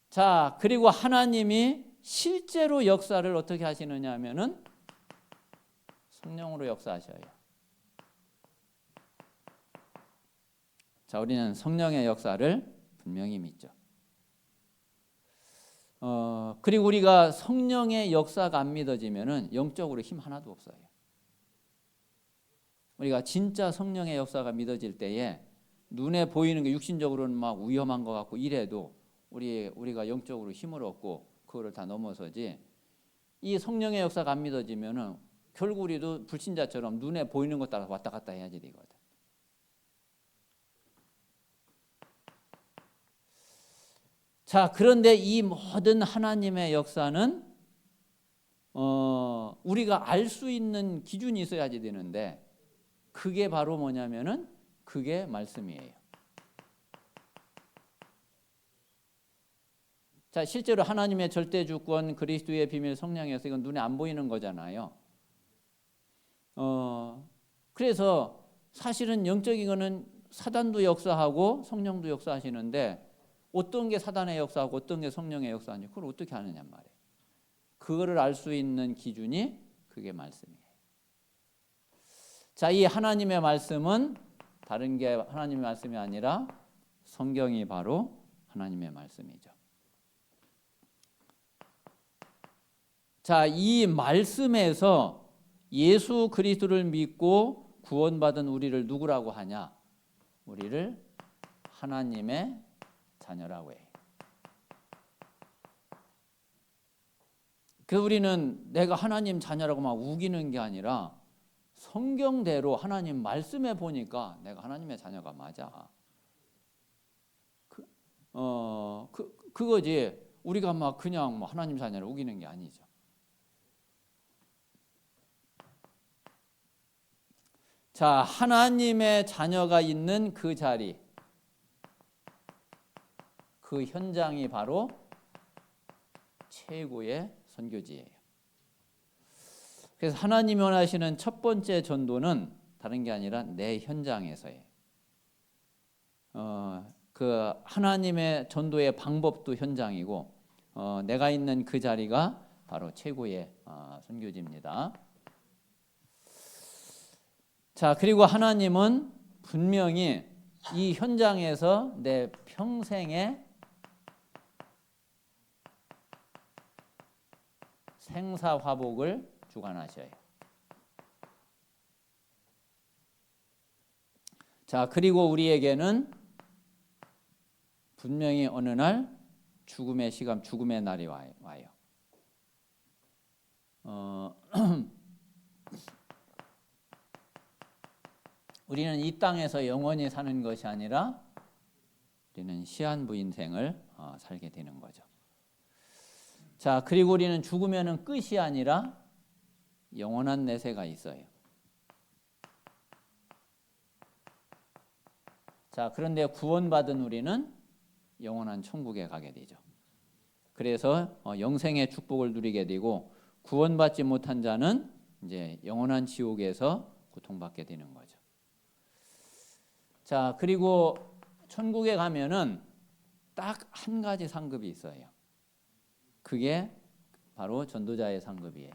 자, 그리고 하나님이 실제로 역사를 어떻게 하시느냐 하면은 성령으로 역사하셔요. 자, 우리는 성령의 역사를 분명히 믿죠. 그리고 우리가 성령의 역사가 안 믿어지면은 영적으로 힘 하나도 없어요. 우리가 진짜 성령의 역사가 믿어질 때에 눈에 보이는 게 육신적으로는 막 위험한 것 같고 이래도 우리가 영적으로 힘을 얻고 그거를 다 넘어서지. 이 성령의 역사가 안 믿어지면은 결국 우리도 불신자처럼 눈에 보이는 것 따라 왔다 갔다 해야지 되거든. 자, 그런데 이 모든 하나님의 역사는 우리가 알 수 있는 기준이 있어야지 되는데 그게 바로 뭐냐면은 그게 말씀이에요. 자, 실제로 하나님의 절대 주권, 그리스도의 비밀, 성령의 역사 이건 눈에 안 보이는 거잖아요. 그래서 사실은 영적인 거는 사단도 역사하고 성령도 역사하시는데 어떤 게 사단의 역사하고 어떤 게 성령의 역사하는지 그걸 어떻게 아느냐 말이에요. 그거를 알 수 있는 기준이 그게 말씀이에요. 자, 이 하나님의 말씀은 다른 게 하나님의 말씀이 아니라 성경이 바로 하나님의 말씀이죠. 자, 이 말씀에서 예수 그리스도를 믿고 구원받은 우리를 누구라고 하냐? 우리를 하나님의 자녀라고 해요. 그 우리는 내가 하나님 자녀라고 막 우기는 게 아니라 성경대로 하나님 말씀에 보니까 내가 하나님의 자녀가 맞아. 그거지. 우리가 막 그냥 뭐 하나님 자녀를 우기는 게 아니죠. 자, 하나님의 자녀가 있는 그 자리, 그 현장이 바로 최고의 선교지예요. 그래서 하나님이 원하시는 첫 번째 전도는 다른 게 아니라 내 현장에서예요. 그 하나님의 전도의 방법도 현장이고 내가 있는 그 자리가 바로 최고의 선교지입니다. 자, 그리고 하나님은 분명히 이 현장에서 내 평생의 생사화복을 주관하셔요. 자, 그리고 우리에게는 분명히 어느 날 죽음의 시간, 죽음의 날이 와요. 우리는 이 땅에서 영원히 사는 것이 아니라 우리는 시한부 인생을 살게 되는 거죠. 자, 그리고 우리는 죽으면은 끝이 아니라 영원한 내세가 있어요. 자, 그런데 구원받은 우리는 영원한 천국에 가게 되죠. 그래서 영생의 축복을 누리게 되고 구원받지 못한 자는 이제 영원한 지옥에서 고통받게 되는 거죠. 자, 그리고 천국에 가면은 딱 한 가지 상급이 있어요. 그게 바로 전도자의 상급이에요.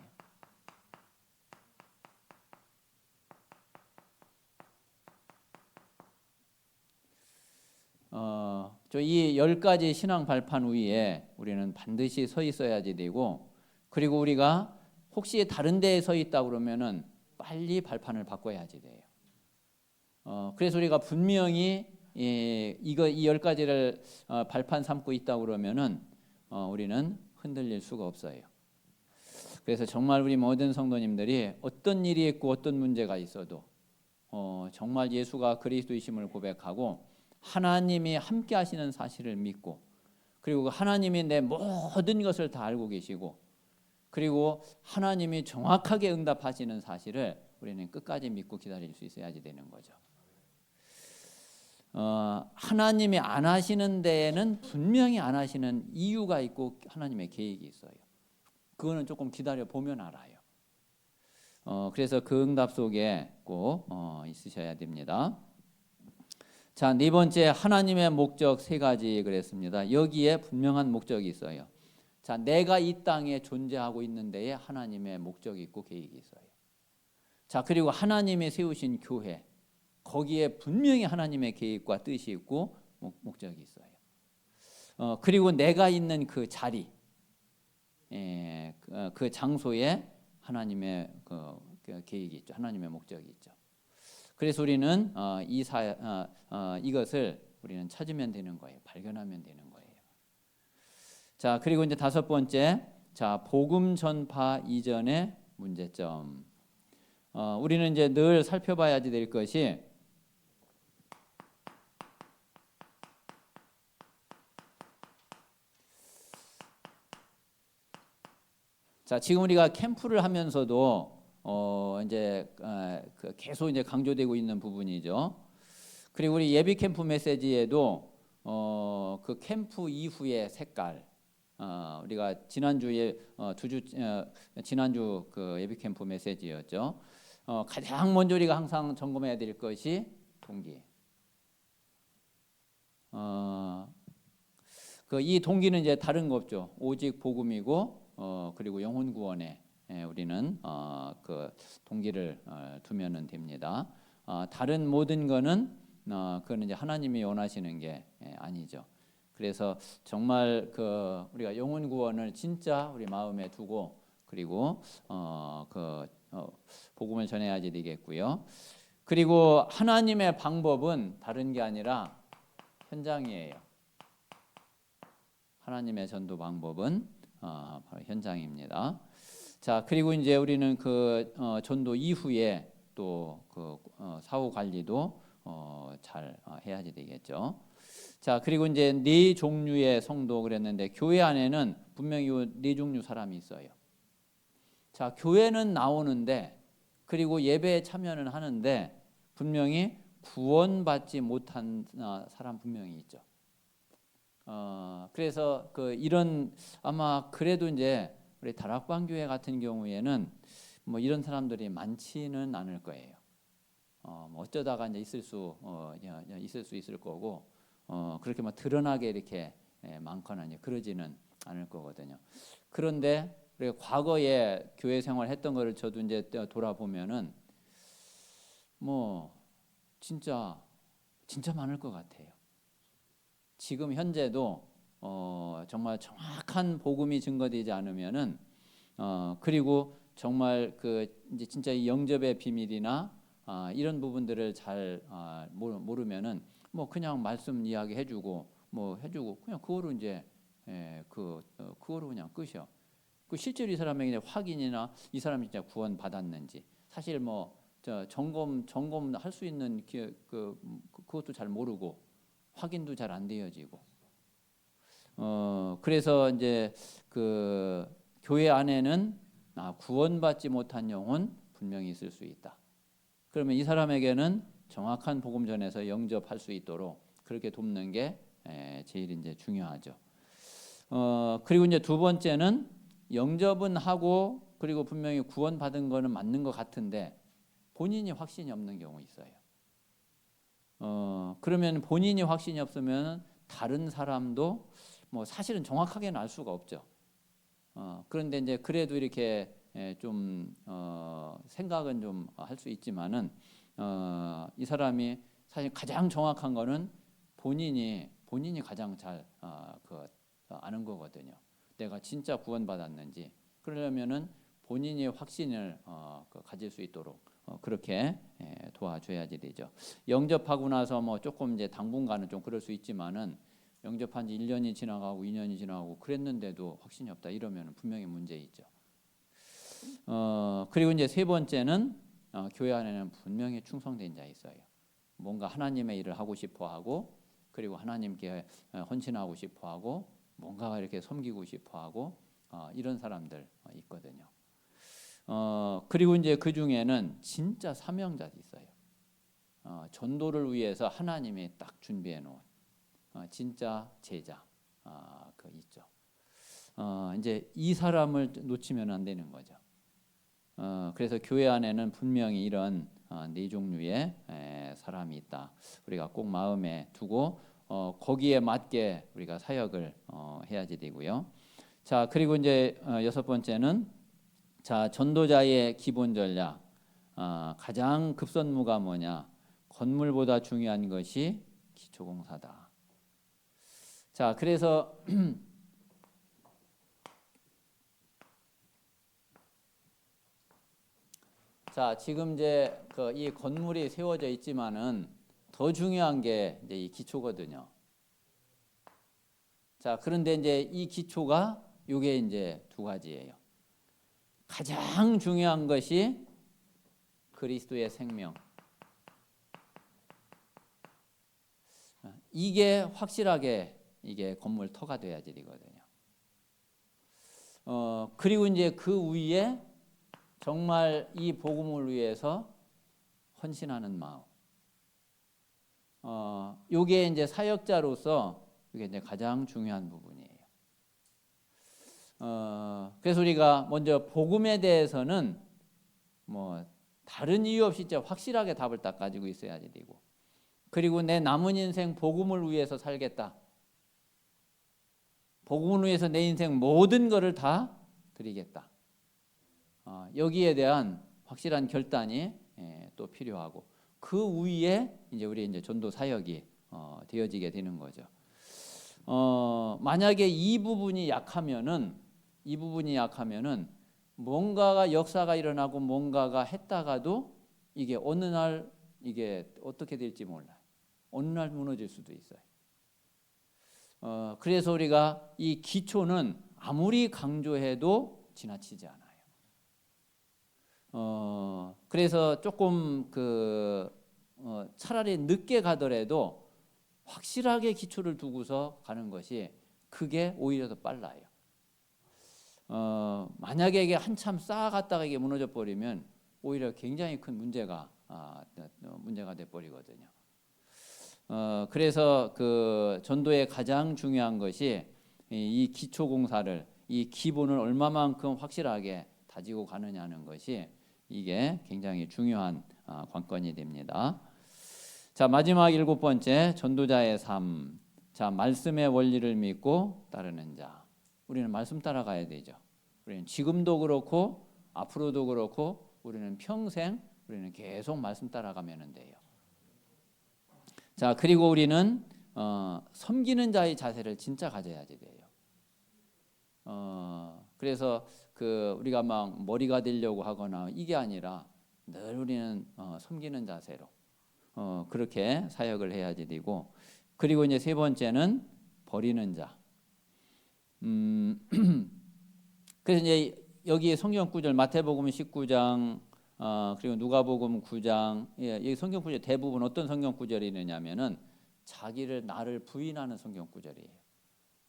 이 10가지 신앙 발판 위에 우리는 반드시 서 있어야지 되고, 그리고 우리가 혹시 다른 데에 서 있다 그러면은 빨리 발판을 바꿔야지 돼요. 그래서 우리가 분명히 이 10가지를 발판 삼고 있다 그러면은 우리는 흔들릴 수가 없어요. 그래서 정말 우리 모든 성도님들이 어떤 일이 있고 어떤 문제가 있어도 정말 예수가 그리스도이심을 고백하고 하나님이 함께 하시는 사실을 믿고, 그리고 하나님이 내 모든 것을 다 알고 계시고, 그리고 하나님이 정확하게 응답하시는 사실을 우리는 끝까지 믿고 기다릴 수 있어야지 되는 거죠. 하나님이 안 하시는 데에는 분명히 안 하시는 이유가 있고 하나님의 계획이 있어요. 그거는 조금 기다려 보면 알아요. 그래서 그 응답 속에 꼭 있으셔야 됩니다. 자, 네 번째, 하나님의 목적 3가지 그랬습니다. 여기에 분명한 목적이 있어요. 자, 내가 이 땅에 존재하고 있는 데에 하나님의 목적이 있고 계획이 있어요. 자, 그리고 하나님이 세우신 교회, 거기에 분명히 하나님의 계획과 뜻이 있고 목적이 있어요. 그리고 내가 있는 그 자리, 그 장소에 하나님의 그 계획이 있죠. 하나님의 목적이 있죠. 그래서 우리는 이것을 우리는 찾으면 되는 거예요. 발견하면 되는 거예요. 자, 그리고 이제 5번째, 자, 복음 전파 이전의 문제점. 우리는 이제 늘 살펴봐야지 될 것이, 자, 지금 우리가 캠프를 하면서도 이제 계속 이제 강조되고 있는 부분이죠. 그리고 우리 예비 캠프 메시지에도 그 캠프 이후의 색깔, 우리가 지난주에 지난주 그 예비 캠프 메시지였죠. 가장 먼저 우리가 항상 점검해야 될 것이 동기. 이 동기는 이제 다른 거 없죠. 오직 복음이고 그리고 영혼 구원에 우리는 그 동기를 두면은 됩니다. 다른 모든 거는 그거는 이제 하나님이 원하시는 게 아니죠. 그래서 정말 우리가 영혼 구원을 진짜 우리 마음에 두고 그리고 복음을 전해야지 되겠고요. 그리고 하나님의 방법은 다른 게 아니라 현장이에요. 하나님의 전도 방법은 바로 현장입니다. 자, 그리고 이제 우리는 전도 이후에 또 사후 관리도 잘 해야지 되겠죠. 자, 그리고 이제 네 종류의 성도 그랬는데 교회 안에는 분명히 네 종류 사람이 있어요. 자, 교회는 나오는데 그리고 예배에 참여는 하는데 분명히 구원받지 못한 사람 분명히 있죠. 그래서 이런 아마 그래도 이제 우리 다락방교회 같은 경우에는 뭐 이런 사람들이 많지는 않을 거예요. 어쩌다가 이제 있을 수 있을 거고 그렇게 막 드러나게 이렇게 많거나 이제 그러지는 않을 거거든요. 그런데 우리가 과거에 교회 생활했던 거를 저도 이제 돌아보면은 뭐 진짜 많을 것 같아요. 지금 현재도 정말 정확한 복음이 증거되지 않으면은 그리고 정말 이제 진짜 이 영접의 비밀이나 이런 부분들을 잘 모르면은 뭐 그냥 말씀 이야기 해주고 뭐 해주고 그냥 그거로 이제 그거로 그냥 끝이요. 실제로 이 사람에게 확인이나 이 사람이 진짜 구원 받았는지 사실 뭐 점검할 수 있는 그것도 잘 모르고 확인도 잘 안 되어지고 그래서 이제 교회 안에는 구원받지 못한 영혼 분명히 있을 수 있다. 그러면 이 사람에게는 정확한 복음 전에서 영접할 수 있도록 그렇게 돕는 게 제일 이제 중요하죠. 그리고 이제 두 번째는 영접은 하고 그리고 분명히 구원받은 거는 맞는 것 같은데 본인이 확신이 없는 경우 있어요. 그러면 본인이 확신이 없으면 다른 사람도 뭐 사실은 정확하게는 알 수가 없죠. 그런데 이제 그래도 이렇게 좀 생각은 좀 할 수 있지만은 이 사람이 사실 가장 정확한 거는 본인이 가장 잘 아는 거거든요. 내가 진짜 구원받았는지. 그러려면은 본인이 확신을 가질 수 있도록 그렇게 도와줘야지 되죠. 영접하고 나서 뭐 조금 이제 당분간은 좀 그럴 수 있지만은 영접한 지 1년이 지나가고 2년이 지나가고 그랬는데도 확신이 없다 이러면 분명히 문제 있죠. 그리고 이제 세 번째는 교회 안에는 분명히 충성된 자 있어요. 뭔가 하나님의 일을 하고 싶어하고 그리고 하나님께 헌신하고 싶어하고 뭔가 이렇게 섬기고 싶어하고 이런 사람들 있거든요. 그리고 이제 그 중에는 진짜 사명자도 있어요. 전도를 위해서 하나님이 딱 준비해 놓은 진짜 제자 있죠. 이제 이 사람을 놓치면 안 되는 거죠. 그래서 교회 안에는 분명히 이런 네 종류의 사람이 있다. 우리가 꼭 마음에 두고 거기에 맞게 우리가 사역을 해야지 되고요. 자, 그리고 이제 여섯 번째는 자, 전도자의 기본 전략. 가장 급선무가 뭐냐? 건물보다 중요한 것이 기초공사다. 자, 그래서 자, 지금 이제 이 건물이 세워져 있지만은 더 중요한 게 이제 이 기초거든요. 자, 그런데 이제 이 기초가 요게 이제 두 가지예요. 가장 중요한 것이 그리스도의 생명. 이게 확실하게 이게 건물 터가 돼야지 되거든요. 그리고 이제 그 위에 정말 이 복음을 위해서 헌신하는 마음. 요게 이제 사역자로서 이게 이제 가장 중요한 부분이에요. 그래서 우리가 먼저 복음에 대해서는 뭐 다른 이유 없이 진짜 확실하게 답을 딱 가지고 있어야지 되고, 그리고 내 남은 인생 복음을 위해서 살겠다. 복음을 위해서 내 인생 모든 것을 다 드리겠다. 여기에 대한 확실한 결단이 또 필요하고, 그 위에 이제 우리 이제 전도 사역이 되어지게 되는 거죠. 만약에 이 부분이 약하면은 뭔가가 역사가 일어나고 뭔가가 했다가도 이게 어느 날 이게 어떻게 될지 몰라요. 어느 날 무너질 수도 있어요. 그래서 우리가 이 기초는 아무리 강조해도 지나치지 않아요. 그래서 조금 차라리 늦게 가더라도 확실하게 기초를 두고서 가는 것이 그게 오히려 더 빨라요. 만약에 이게 한참 쌓아갔다가 이게 무너져 버리면 오히려 굉장히 큰 문제가 돼 버리거든요. 그래서 그 전도의 가장 중요한 것이 이 기초 공사를, 이 기본을 얼마만큼 확실하게 다지고 가느냐는 것이 이게 굉장히 중요한 관건이 됩니다. 자, 마지막 7번째, 전도자의 삶. 자, 말씀의 원리를 믿고 따르는 자. 우리는 말씀 따라가야 되죠. 우리는 지금도 그렇고 앞으로도 그렇고 우리는 평생 우리는 계속 말씀 따라가면 돼요. 자, 그리고 우리는 섬기는 자의 자세를 진짜 가져야지 돼요. 그래서 우리가 막 머리가 되려고 하거나 이게 아니라 늘 우리는 섬기는 자세로 그렇게 사역을 해야지 되고, 그리고 이제 세 번째는 버리는 자. 그래서 이제 여기 성경 구절 마태복음 19장 그리고 누가복음 9장, 이 성경 구절 대부분 어떤 성경 구절이 있느냐면은 나를 부인하는 성경 구절이에요.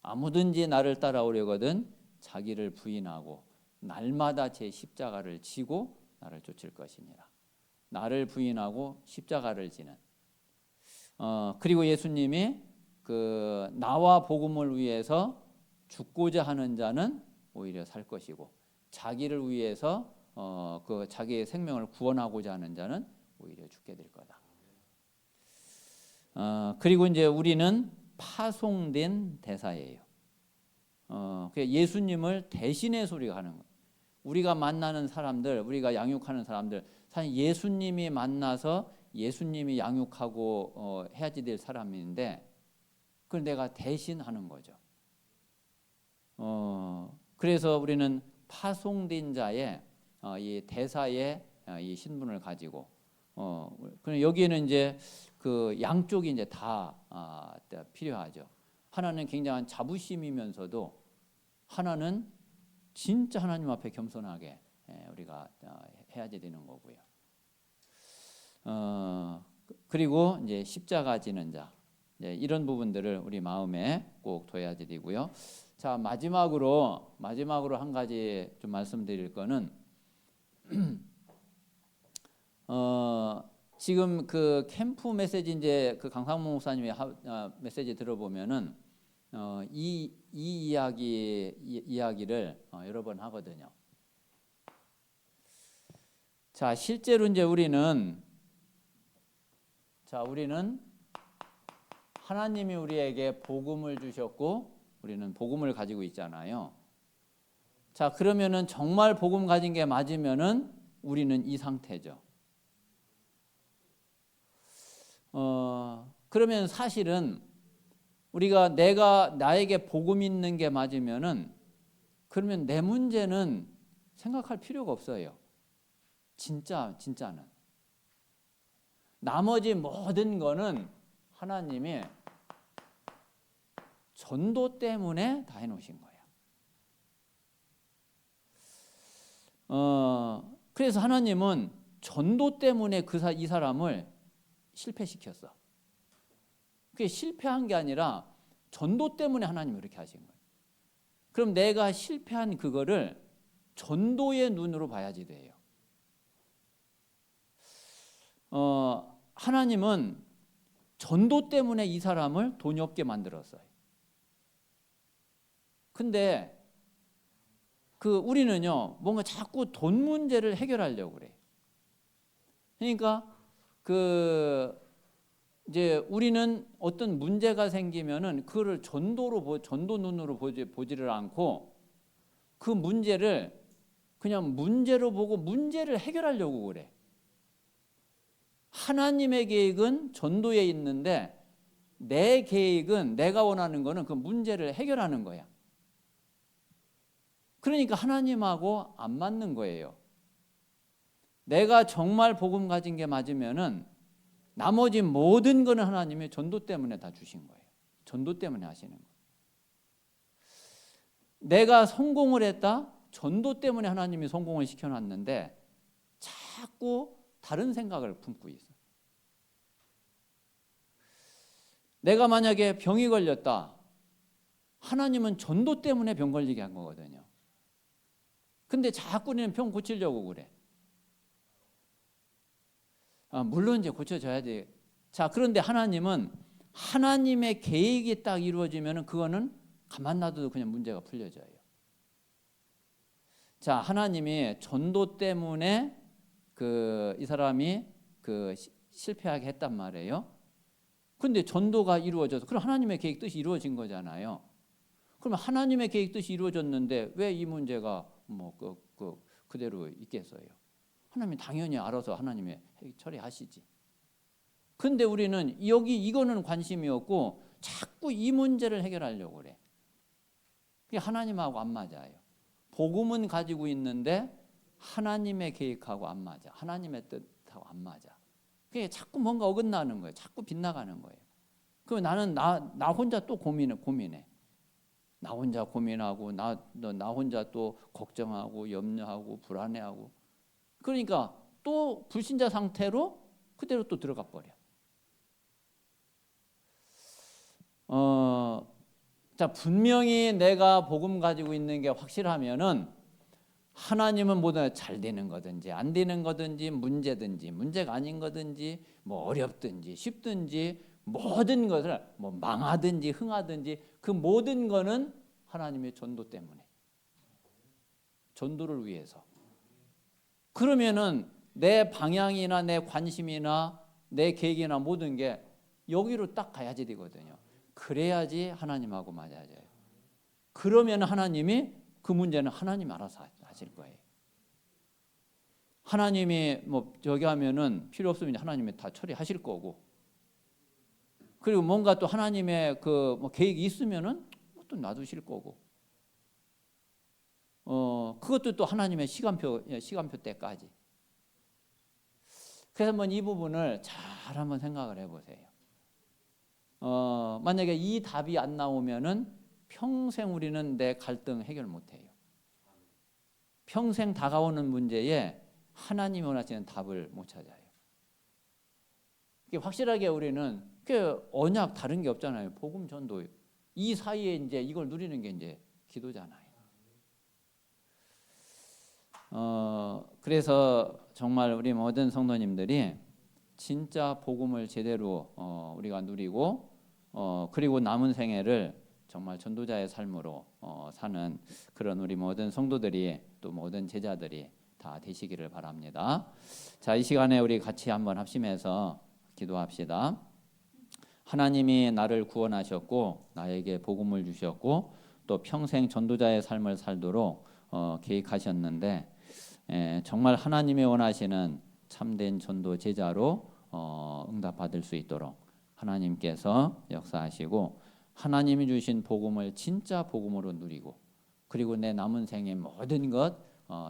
아무든지 나를 따라오려거든 자기를 부인하고 날마다 제 십자가를 지고 나를 쫓을 것이니라. 나를 부인하고 십자가를 지는. 그리고 예수님이 나와 복음을 위해서 죽고자 하는 자는 오히려 살 것이고, 자기를 위해서 자기의 생명을 구원하고자 하는 자는 오히려 죽게 될 거다. 그리고 이제 우리는 파송된 대사예요. 예수님을 대신해서 우리가 하는 거예요. 우리가 만나는 사람들, 우리가 양육하는 사람들, 사실 예수님이 만나서 예수님이 양육하고 해야지 될 사람인데 그걸 내가 대신하는 거죠. 그래서 우리는 파송된 자의 이 대사의 이 신분을 가지고, 여기에는 이제 그 양쪽이 이제 다 필요하죠. 하나는 굉장한 자부심이면서도 하나는 진짜 하나님 앞에 겸손하게 우리가 해야지 되는 거고요. 그리고 이제 십자가 지는 자, 이런 부분들을 우리 마음에 꼭 둬야지 되고요. 자, 마지막으로 한 가지 좀 말씀드릴 거는 지금 그 캠프 메시지 이제 그 강상무 목사님의 메시지 들어보면은 이 이야기를 여러 번 하거든요. 자, 실제로 이제 우리는 하나님이 우리에게 복음을 주셨고 우리는 복음을 가지고 있잖아요. 자, 그러면은 정말 복음 가진 게 맞으면은 우리는 이 상태죠. 그러면 사실은 우리가 나에게 복음 있는 게 맞으면은 그러면 내 문제는 생각할 필요가 없어요. 진짜는. 나머지 모든 거는 하나님이 전도 때문에 다 해놓으신 거예요. 그래서 하나님은 전도 때문에 이 사람을 실패시켰어. 그게 실패한 게 아니라 전도 때문에 하나님이 그렇게 하신 거예요. 그럼 내가 실패한 그거를 전도의 눈으로 봐야지 돼요. 하나님은 전도 때문에 이 사람을 돈이 없게 만들었어요. 근데 우리는요, 뭔가 자꾸 돈 문제를 해결하려고 그래. 그러니까 이제 우리는 어떤 문제가 생기면은 그거를 전도 눈으로 보지를 않고 그 문제를 그냥 문제로 보고 문제를 해결하려고 그래. 하나님의 계획은 전도에 있는데 내 계획은 내가 원하는 거는 그 문제를 해결하는 거야. 그러니까 하나님하고 안 맞는 거예요. 내가 정말 복음 가진 게 맞으면은 나머지 모든 거는 하나님이 전도 때문에 다 주신 거예요. 전도 때문에 하시는 거예요. 내가 성공을 했다? 전도 때문에 하나님이 성공을 시켜놨는데 자꾸 다른 생각을 품고 있어. 내가 만약에 병이 걸렸다. 하나님은 전도 때문에 병 걸리게 한 거거든요. 근데 자꾸 우리는 병 고치려고 그래. 물론 이제 고쳐져야 돼. 자, 그런데 하나님은 하나님의 계획이 딱 이루어지면 그거는 가만 놔둬도 그냥 문제가 풀려져요. 자, 하나님이 전도 때문에 이 사람이 실패하게 했단 말이에요. 근데 전도가 이루어져서 그럼 하나님의 계획 뜻이 이루어진 거잖아요. 그럼 하나님의 계획 뜻이 이루어졌는데 왜 이 문제가 그대로 있겠어요? 하나님이 당연히 알아서 하나님의 처리하시지. 근데 우리는 이거는 관심이 없고 자꾸 이 문제를 해결하려고 그래. 그게 하나님하고 안 맞아요. 복음은 가지고 있는데 하나님의 계획하고 안 맞아. 하나님의 뜻하고 안 맞아. 그게 자꾸 뭔가 어긋나는 거예요. 자꾸 빗나가는 거예요. 그럼 나는 나 혼자 또 고민해. 나 혼자 고민하고 나 혼자 또 걱정하고 염려하고 불안해하고 그러니까 또 불신자 상태로 그대로 또 들어가 버려. 자, 분명히 내가 복음 가지고 있는 게 확실하면은 하나님은 뭐든 잘 되는 거든지 안 되는 거든지 문제든지 문제가 아닌 거든지 뭐 어렵든지 쉽든지 모든 것을 뭐 망하든지 흥하든지 그 모든 거는 하나님의 전도 때문에 전도를 위해서. 그러면은 내 방향이나 내 관심이나 내 계획이나 모든 게 여기로 딱 가야지 되거든요. 그래야지 하나님하고 맞아져요. 그러면 하나님이 그 문제는 하나님 알아서 하실 거예요. 하나님이 뭐 저기 하면은 필요 없으면 하나님이 다 처리하실 거고. 그리고 뭔가 또 하나님의 뭐 계획이 있으면은 또 놔두실 거고. 그것도 또 하나님의 시간표 때까지. 그래서 한번 이 부분을 잘 한번 생각을 해보세요. 만약에 이 답이 안 나오면은 평생 우리는 내 갈등 해결 못해요. 평생 다가오는 문제에 하나님이 원하시는 답을 못 찾아요. 확실하게 우리는 언약 다른 게 없잖아요. 복음 전도 이 사이에 이제 이걸 누리는 게 이제 기도잖아요. 그래서 정말 우리 모든 성도님들이 진짜 복음을 제대로 우리가 누리고 그리고 남은 생애를 정말 전도자의 삶으로 사는 그런 우리 모든 성도들이 또 모든 제자들이 다 되시기를 바랍니다. 자, 이 시간에 우리 같이 한번 합심해서 기도합시다. 하나님이 나를 구원하셨고 나에게 복음을 주셨고 또 평생 전도자의 삶을 살도록 계획하셨는데 정말 하나님이 원하시는 참된 전도 제자로 응답받을 수 있도록 하나님께서 역사하시고 하나님이 주신 복음을 진짜 복음으로 누리고 그리고 내 남은 생의 모든 것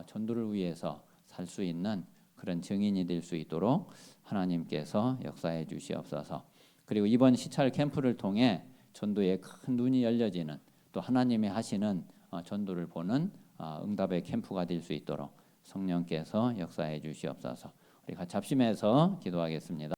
전도를 위해서 살 수 있는 그런 증인이 될 수 있도록 하나님께서 역사해 주시옵소서. 그리고 이번 시찰 캠프를 통해 전도에 큰 눈이 열려지는 또 하나님이 하시는 전도를 보는 응답의 캠프가 될 수 있도록 성령께서 역사해 주시옵소서. 우리 같이 합심해서 기도하겠습니다.